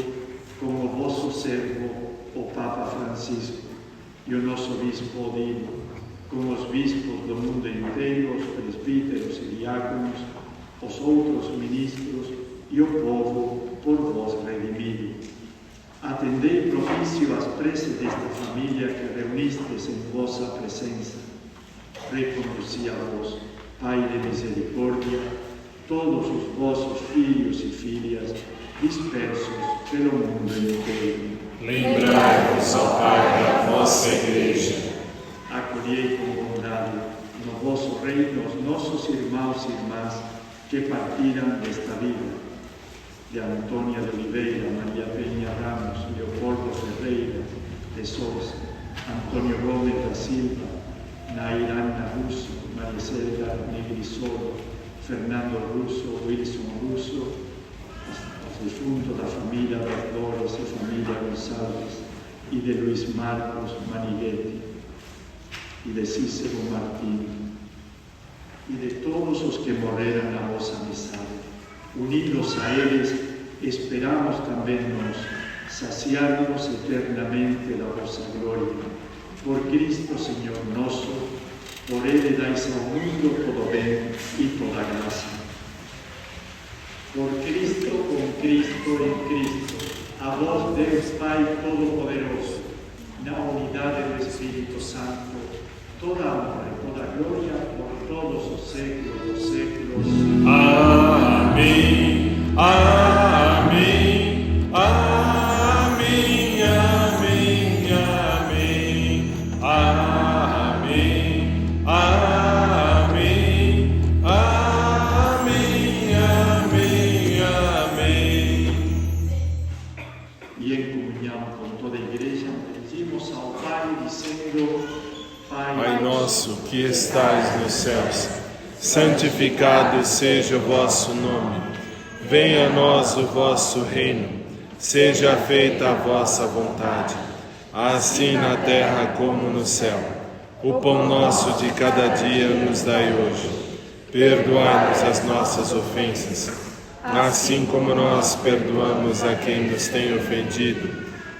com o vosso servo, o Papa Francisco, e o nosso Bispo Odilo, com os bispos do mundo inteiro, os presbíteros e diáconos, os outros ministros e o povo por vós redimido. Atendei propício às preces desta família que reunistes em vossa presença. Reconduzi a vós, Pai de misericórdia, todos os vossos filhos e filhas dispersos pelo mundo inteiro. Lembrai-vos, ó Pai, da vossa Igreja. Acolhei com bondade no vosso reino os nossos irmãos e irmãs que partiram desta vida. De Antônia de Oliveira, Maria Penha Ramos, Leopoldo Ferreira de Sousa, Antônio Gomes da Silva, Nairana Russo, Maricelda Negrisolo, Fernando Russo, Wilson Russo, os defuntos da família Verdores e família Gonçalves, e de Luís Marcos Maniguetti, e de Cícero Martins, e de todos os que morreram na vossa amizade. Unidos a eles, esperamos também nós saciar-nos eternamente da vossa glória. Por Cristo, Senhor nosso, por Ele dais ao mundo todo bem e toda graça. Por Cristo, com Cristo, em Cristo, a vós, Deus Pai Todo-Poderoso, na unidade do Espírito Santo, toda a honra e toda a glória por todos os séculos dos séculos. Amém. Amém. Amém. Amém. Amém. Amém. Amém. Amém. Amém. Amém. E em comunhão com toda a Igreja, pedimos ao Pai, dizendo: Pai nosso que estais nos céus, santificado seja o vosso nome. Venha a nós o vosso reino. Seja feita a vossa vontade, assim na terra como no céu. O pão nosso de cada dia nos dai hoje. Perdoai-nos as nossas ofensas, assim como nós perdoamos a quem nos tem ofendido.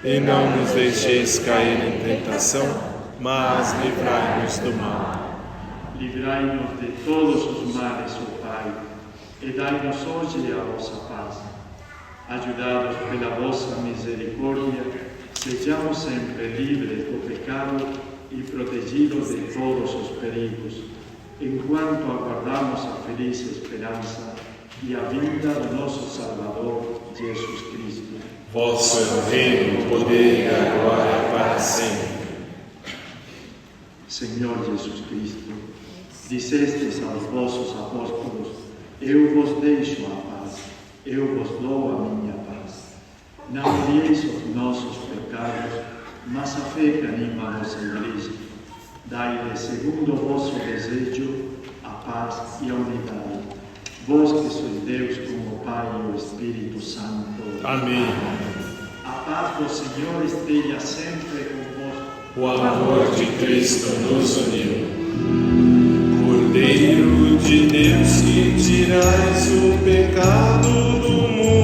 E não nos deixeis cair em tentação, mas livrai-nos do mal. Livrai-nos de todos os males, ó Pai, e dai-nos hoje a vossa paz. Ajudados pela vossa misericórdia, sejamos sempre livres do pecado e protegidos de todos os perigos, enquanto aguardamos a feliz esperança e a vinda do nosso Salvador, Jesus Cristo. Vosso é o reino, o poder e a glória para sempre. Senhor Jesus Cristo, dissestes aos vossos apóstolos: eu vos deixo a paz, eu vos dou a minha paz. Não olheis os nossos pecados, mas a fé que anima a vossa Igreja. Dai-lhe, segundo o vosso desejo, a paz e a unidade. Vós que sois Deus com o Pai e o Espírito Santo. Amém. A paz do Senhor esteja sempre convosco. O amor de Cristo nos uniu. Cordeiro de Deus que tirais o pecado do mundo,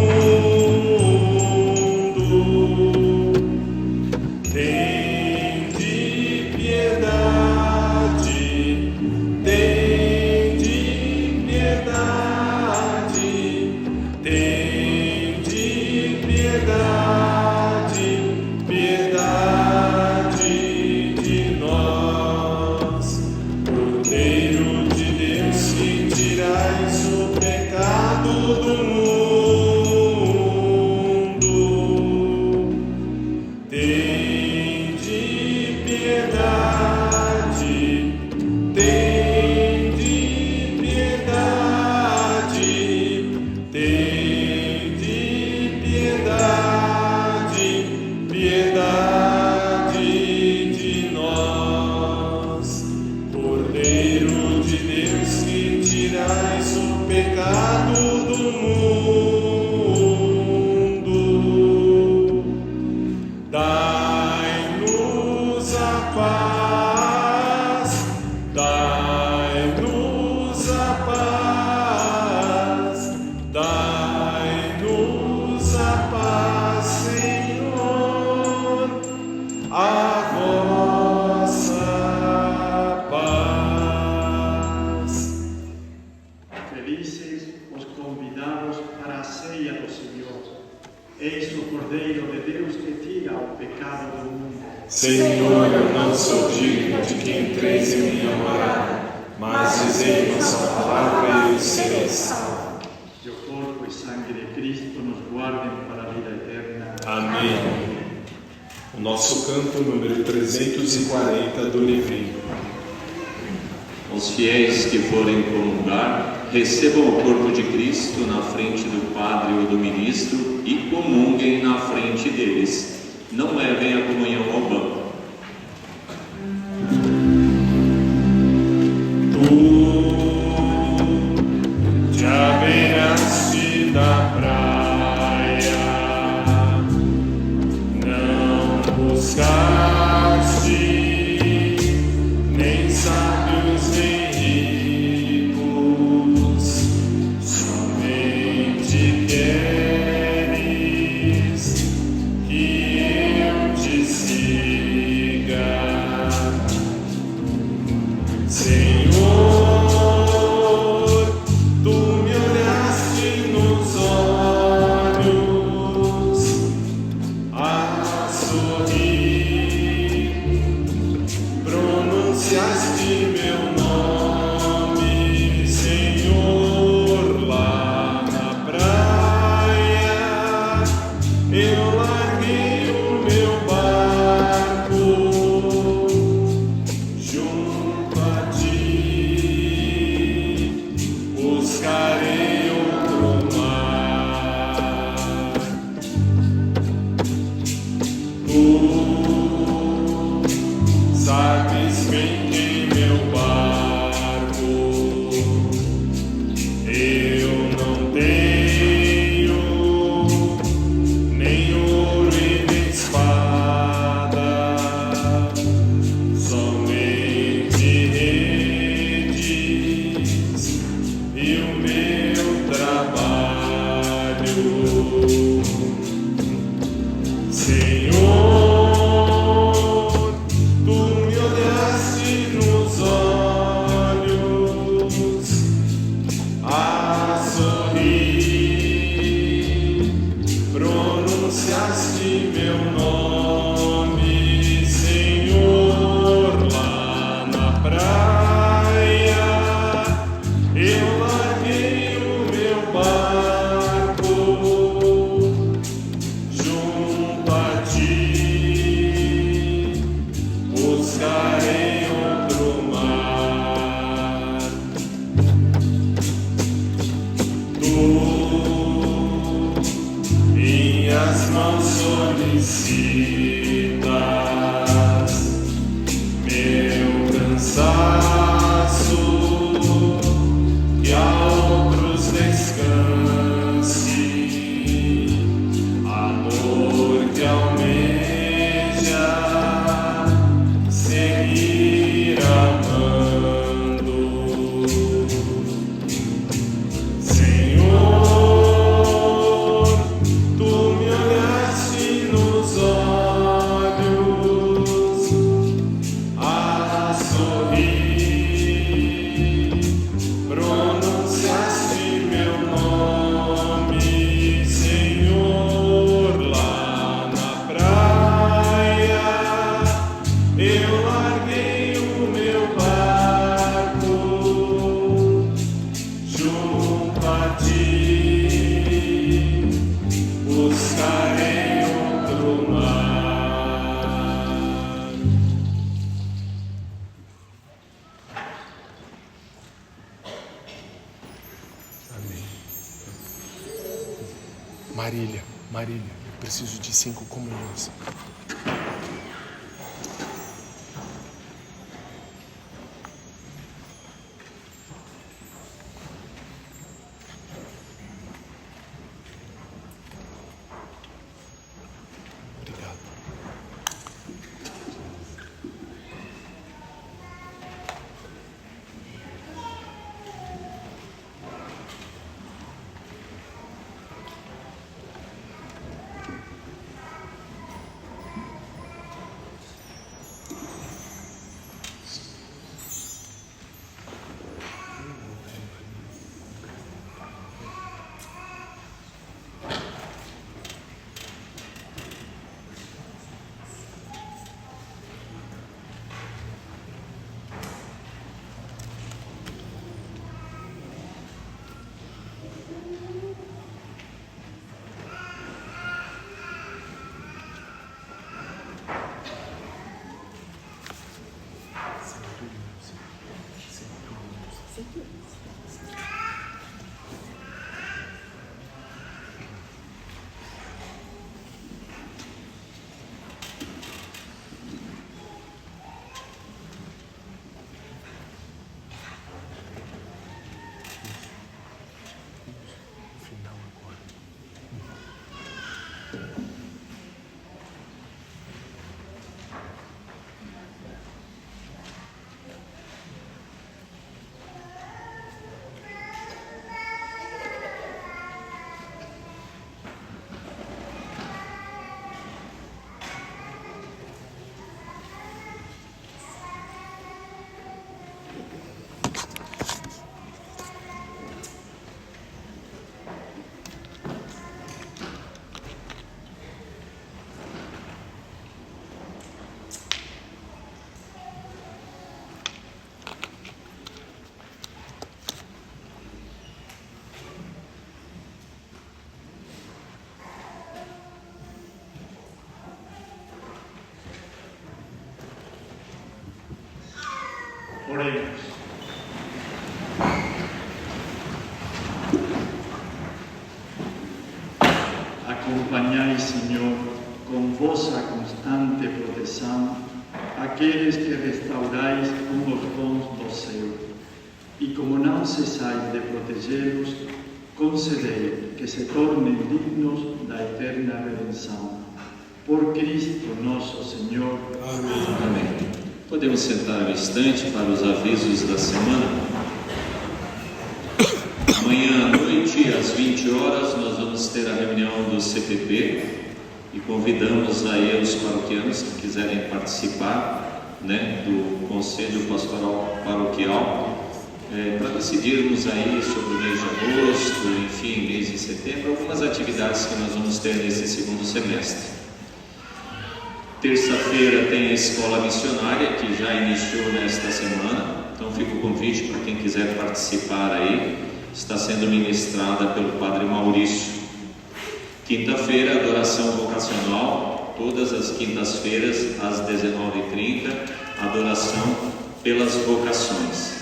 tende piedade, tende piedade, tende piedade, piedade de nós. Cordeiro de Deus que tirais o pecado do mundo, tende piedade, tende piedade, tende piedade, piedade de nós. Cordeiro de Deus que tirais o pecado do mundo, dai-nos a paz, dai-nos a paz, dai-nos a paz, Senhor, a vossa paz. Felizes os convidados para a ceia do Senhor. Eis o Cordeiro de Deus que tira o pecado do mundo. Senhor, eu não sou digno de que entreis em minha morada, mas dizei vossa palavra e eu serei salvo. Que o corpo e sangue de Cristo nos guardem para a vida eterna. Amém. O nosso canto número 340 do livrinho. Os fiéis que forem comungar, recebam o corpo de Cristo na frente do padre ou do ministro e comunguem na frente deles. Não levem a comunhão ao banco. Tu te abeiraste da praia, não buscaste nem sábios nem ricos, somente queres que eu te siga, Senhor. Tu me olhaste nos olhos a sorrir, pronunciaste meu nome, Senhor, lá na praia. Eu larguei o meu barco junto a ti, buscarei outro mar. Tu sabes bem que meu barco eu não tenho nem ouro e nem espada, somente redes e o meu trabalho, Senhor. Tu me olhaste nos olhos a sorrir, pronunciaste meu nome, Senhor, lá na praia. Eu larguei o meu barco junto a ti, buscarei outro mar. Tu minhas mãos solicitas, meu cansaço, que a outros descanse, amor que almeja seguir amando. Marília, eu preciso de 5 comunhões. Oremos. Acompanhai, Senhor, com vossa constante proteção aqueles que restaurais com os dons do céu, e como não cessais de protegê-los, concedei que se tornem dignos da eterna redenção. Por Cristo nosso Senhor. Amém. Amém. Podemos sentar um instante para os avisos da semana. Amanhã à noite, às 20 horas, nós vamos ter a reunião do CPP e convidamos aí os paroquianos que quiserem participar, do Conselho Pastoral Paroquial, para decidirmos aí sobre o mês de agosto, enfim, mês de setembro, algumas atividades que nós vamos ter nesse segundo semestre. Terça-feira tem a Escola Missionária, que já iniciou nesta semana, então fica o convite para quem quiser participar aí, está sendo ministrada pelo Padre Maurício. Quinta-feira, adoração vocacional, todas as quintas-feiras, às 19h30, adoração pelas vocações.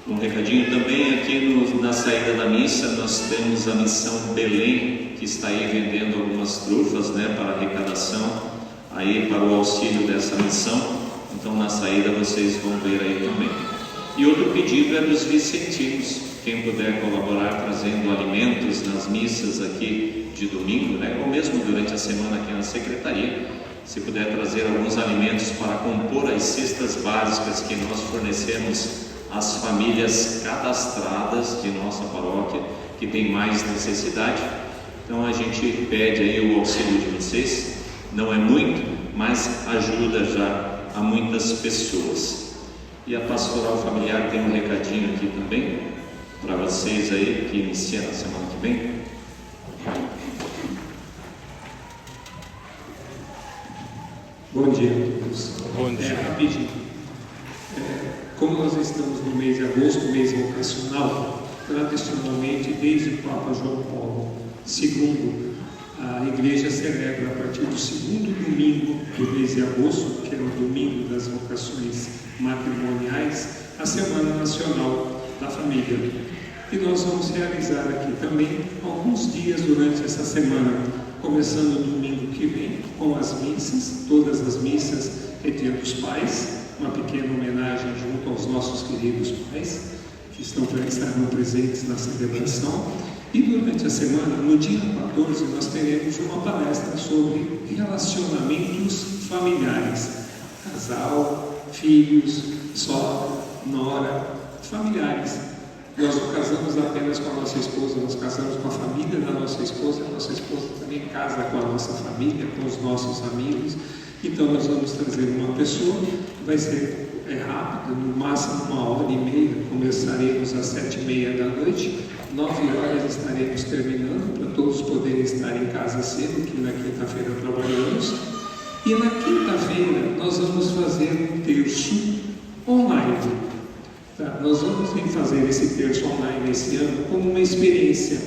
Um recadinho também aqui na saída da missa, nós temos a Missão Belém, que está aí vendendo algumas trufas, para arrecadação, aí para o auxílio dessa missão. Então na saída vocês vão ver aí também. E outro pedido é dos vicentinos, quem puder colaborar trazendo alimentos nas missas aqui de domingo, ou mesmo durante a semana aqui na secretaria, se puder trazer alguns alimentos para compor as cestas básicas que nós fornecemos às famílias cadastradas de nossa paróquia que tem mais necessidade. Então a gente pede aí o auxílio de vocês, não é muito, mas ajuda já a muitas pessoas. E a Pastoral Familiar tem um recadinho aqui também para vocês aí, que inicia na semana que vem. Bom dia a todos. Bom dia. Rapidinho. Como nós estamos no mês de agosto, mês vocacional, tradicionalmente, desde o Papa João Paulo II, a Igreja celebra a partir do segundo domingo do mês de agosto, que é o domingo das vocações matrimoniais, a Semana Nacional da Família. E nós vamos realizar aqui também alguns dias durante essa semana, começando no domingo que vem com as missas, todas as missas é Dia dos Pais, uma pequena homenagem junto aos nossos queridos pais que estarão presentes na celebração. E durante a semana, no dia 14, nós teremos uma palestra sobre relacionamentos familiares, casal, filhos, sogra, nora, familiares. Nós não casamos apenas com a nossa esposa, nós casamos com a família da nossa esposa também casa com a nossa família, com os nossos amigos. Então nós vamos trazer uma pessoa, vai ser rápido, no máximo 1h30, começaremos às 7h30 da noite, 9h estaremos terminando, para todos poderem estar em casa cedo, que na quinta-feira trabalhamos. E na quinta-feira nós vamos fazer um terço online. Tá? Nós vamos fazer esse terço online esse ano como uma experiência,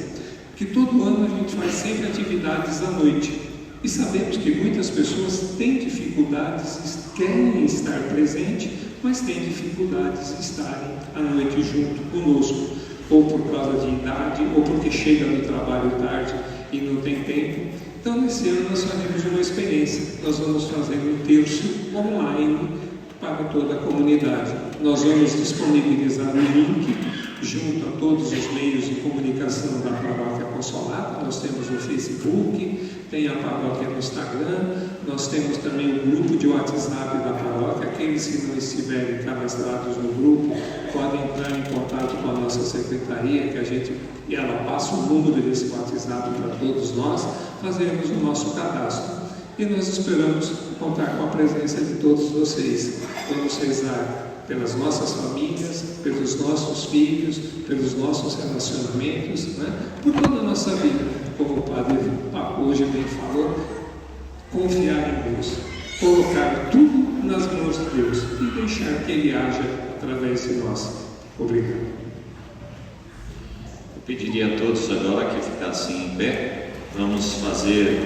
que todo ano a gente faz sempre atividades à noite. E sabemos que muitas pessoas têm dificuldades, querem estar presente, mas têm dificuldades de estarem à noite junto conosco, ou por causa de idade, ou porque chega no trabalho tarde e não tem tempo. Então, nesse ano nós faremos uma experiência. Nós vamos fazer um terço online para toda a comunidade. Nós vamos disponibilizar um link junto a todos os meios de comunicação da Paróquia Consolata. Nós temos o Facebook, tem a paróquia no Instagram, nós temos também o grupo de WhatsApp da paróquia. Aqueles que não estiverem cadastrados no grupo podem entrar em contato com a nossa secretaria, que ela passa o número desse WhatsApp para todos nós, fazermos o nosso cadastro. E nós esperamos contar com a presença de todos vocês. Vamos rezar pelas nossas famílias, pelos nossos filhos, pelos nossos relacionamentos, por toda a nossa vida. Como o Padre Paco hoje bem falou, confiar em Deus, colocar tudo nas mãos de Deus e deixar que Ele haja através de nós. Obrigado. Eu pediria a todos agora que ficassem em pé. Vamos fazer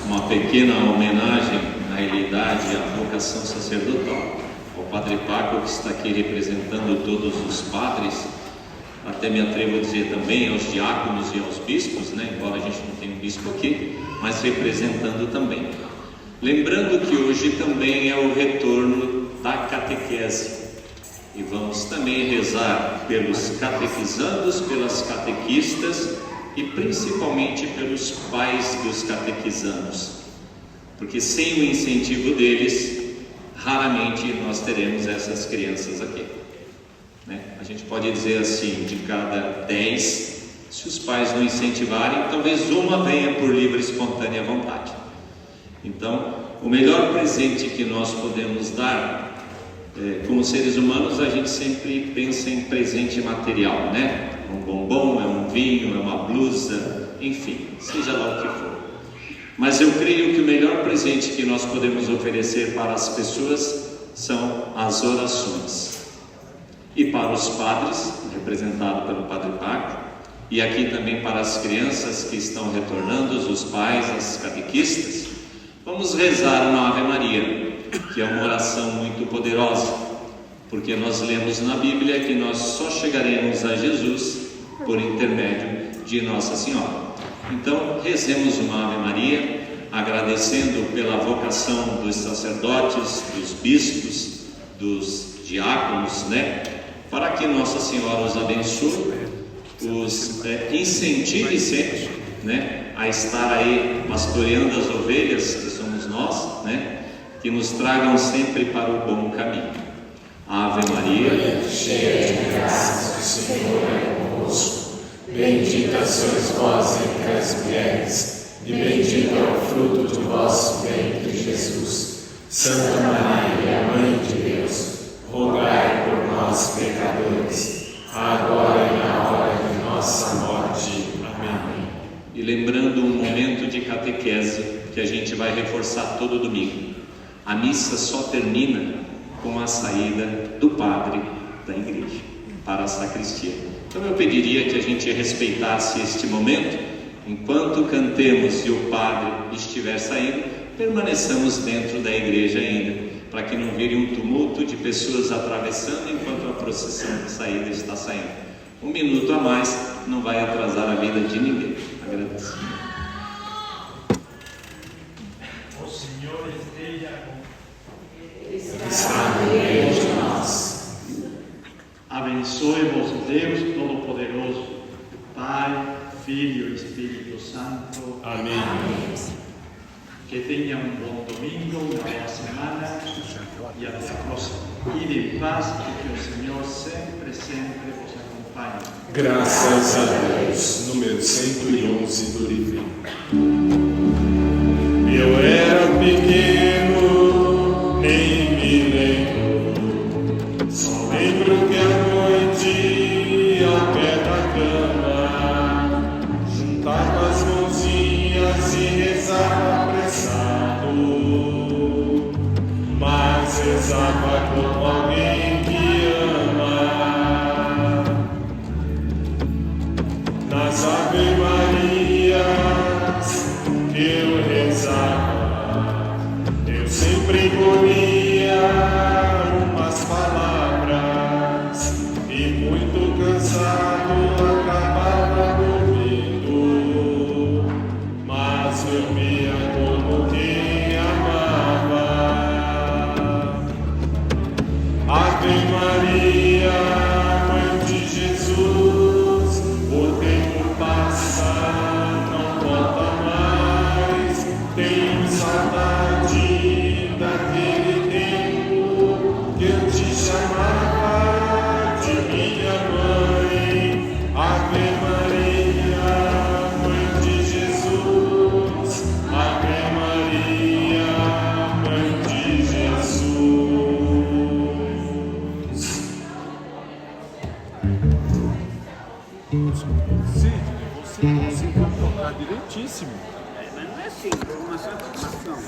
uma pequena homenagem à realidade e à vocação sacerdotal. O Padre Paco, que está aqui representando todos os padres, até me atrevo a dizer também aos diáconos e aos bispos, embora a gente não tenha um bispo aqui, mas representando também. Lembrando que hoje também é o retorno da catequese. E vamos também rezar pelos catequizandos, pelas catequistas e principalmente pelos pais dos catequizandos. Porque sem o incentivo deles, raramente nós teremos essas crianças aqui. A gente pode dizer assim, de cada 10, se os pais não incentivarem, talvez uma venha por livre e espontânea vontade. Então, o melhor presente que nós podemos dar, como seres humanos, a gente sempre pensa em presente material, Um bombom, é um vinho, é uma blusa, enfim, seja lá o que for. Mas eu creio que o melhor presente que nós podemos oferecer para as pessoas são as orações. E para os padres, representado pelo Padre Paco, e aqui também para as crianças que estão retornando, os pais, as catequistas, vamos rezar uma Ave Maria, que é uma oração muito poderosa, porque nós lemos na Bíblia que nós só chegaremos a Jesus por intermédio de Nossa Senhora. Então, rezemos uma Ave Maria, agradecendo pela vocação dos sacerdotes, dos bispos, dos diáconos, para que Nossa Senhora os abençoe, os incentive sempre, a estar aí pastoreando as ovelhas, que somos nós, que nos tragam sempre para o bom caminho. Ave Maria, cheia de graça, o Senhor é convosco. Bendita sois vós entre as mulheres, e bendito é o fruto do vosso ventre, Jesus. Santa Maria, Mãe de Deus, rogai por nós, pecadores, agora e na hora de nossa morte. Amém. E lembrando um momento de catequese que a gente vai reforçar todo domingo. A missa só termina com a saída do padre da igreja para a sacristia. Então eu pediria que a gente respeitasse este momento. Enquanto cantemos e o padre estiver saindo, permaneçamos dentro da igreja ainda, para que não vire um tumulto de pessoas atravessando enquanto a procissão de saída está saindo. Um minuto a mais não vai atrasar a vida de ninguém. Agradeço. O Senhor esteja Está no meio de nós. Abençoe-vos Deus Todo-Poderoso, Pai, Filho e Espírito Santo. Amém. Que tenha um bom domingo, uma boa semana e até a próxima. Ide em paz e que o Senhor sempre, sempre vos acompanhe. Graças a Deus. Número 111 do livro. Eu era pequeno, nem me lembro. Só lembro que à noite, ao pé da cama, juntava as mãozinhas e rezava apressado. Mas rezava como alguém que ama. Nas Ave Marias que eu rezava, eu sempre comia umas palavras e muito cansado acabava dormindo, mas dormia como quem amava. Ave Maria, Mãe de Jesus, o tempo passa, não volta mais. Tenho saudade daquele tempo que eu te chamava de minha mãe. Ave Maria, Mãe de Jesus. Ave Maria, Mãe de Jesus. Sidney, você conseguiu tocar direitíssimo. Mas não é assim, foi uma certa formação.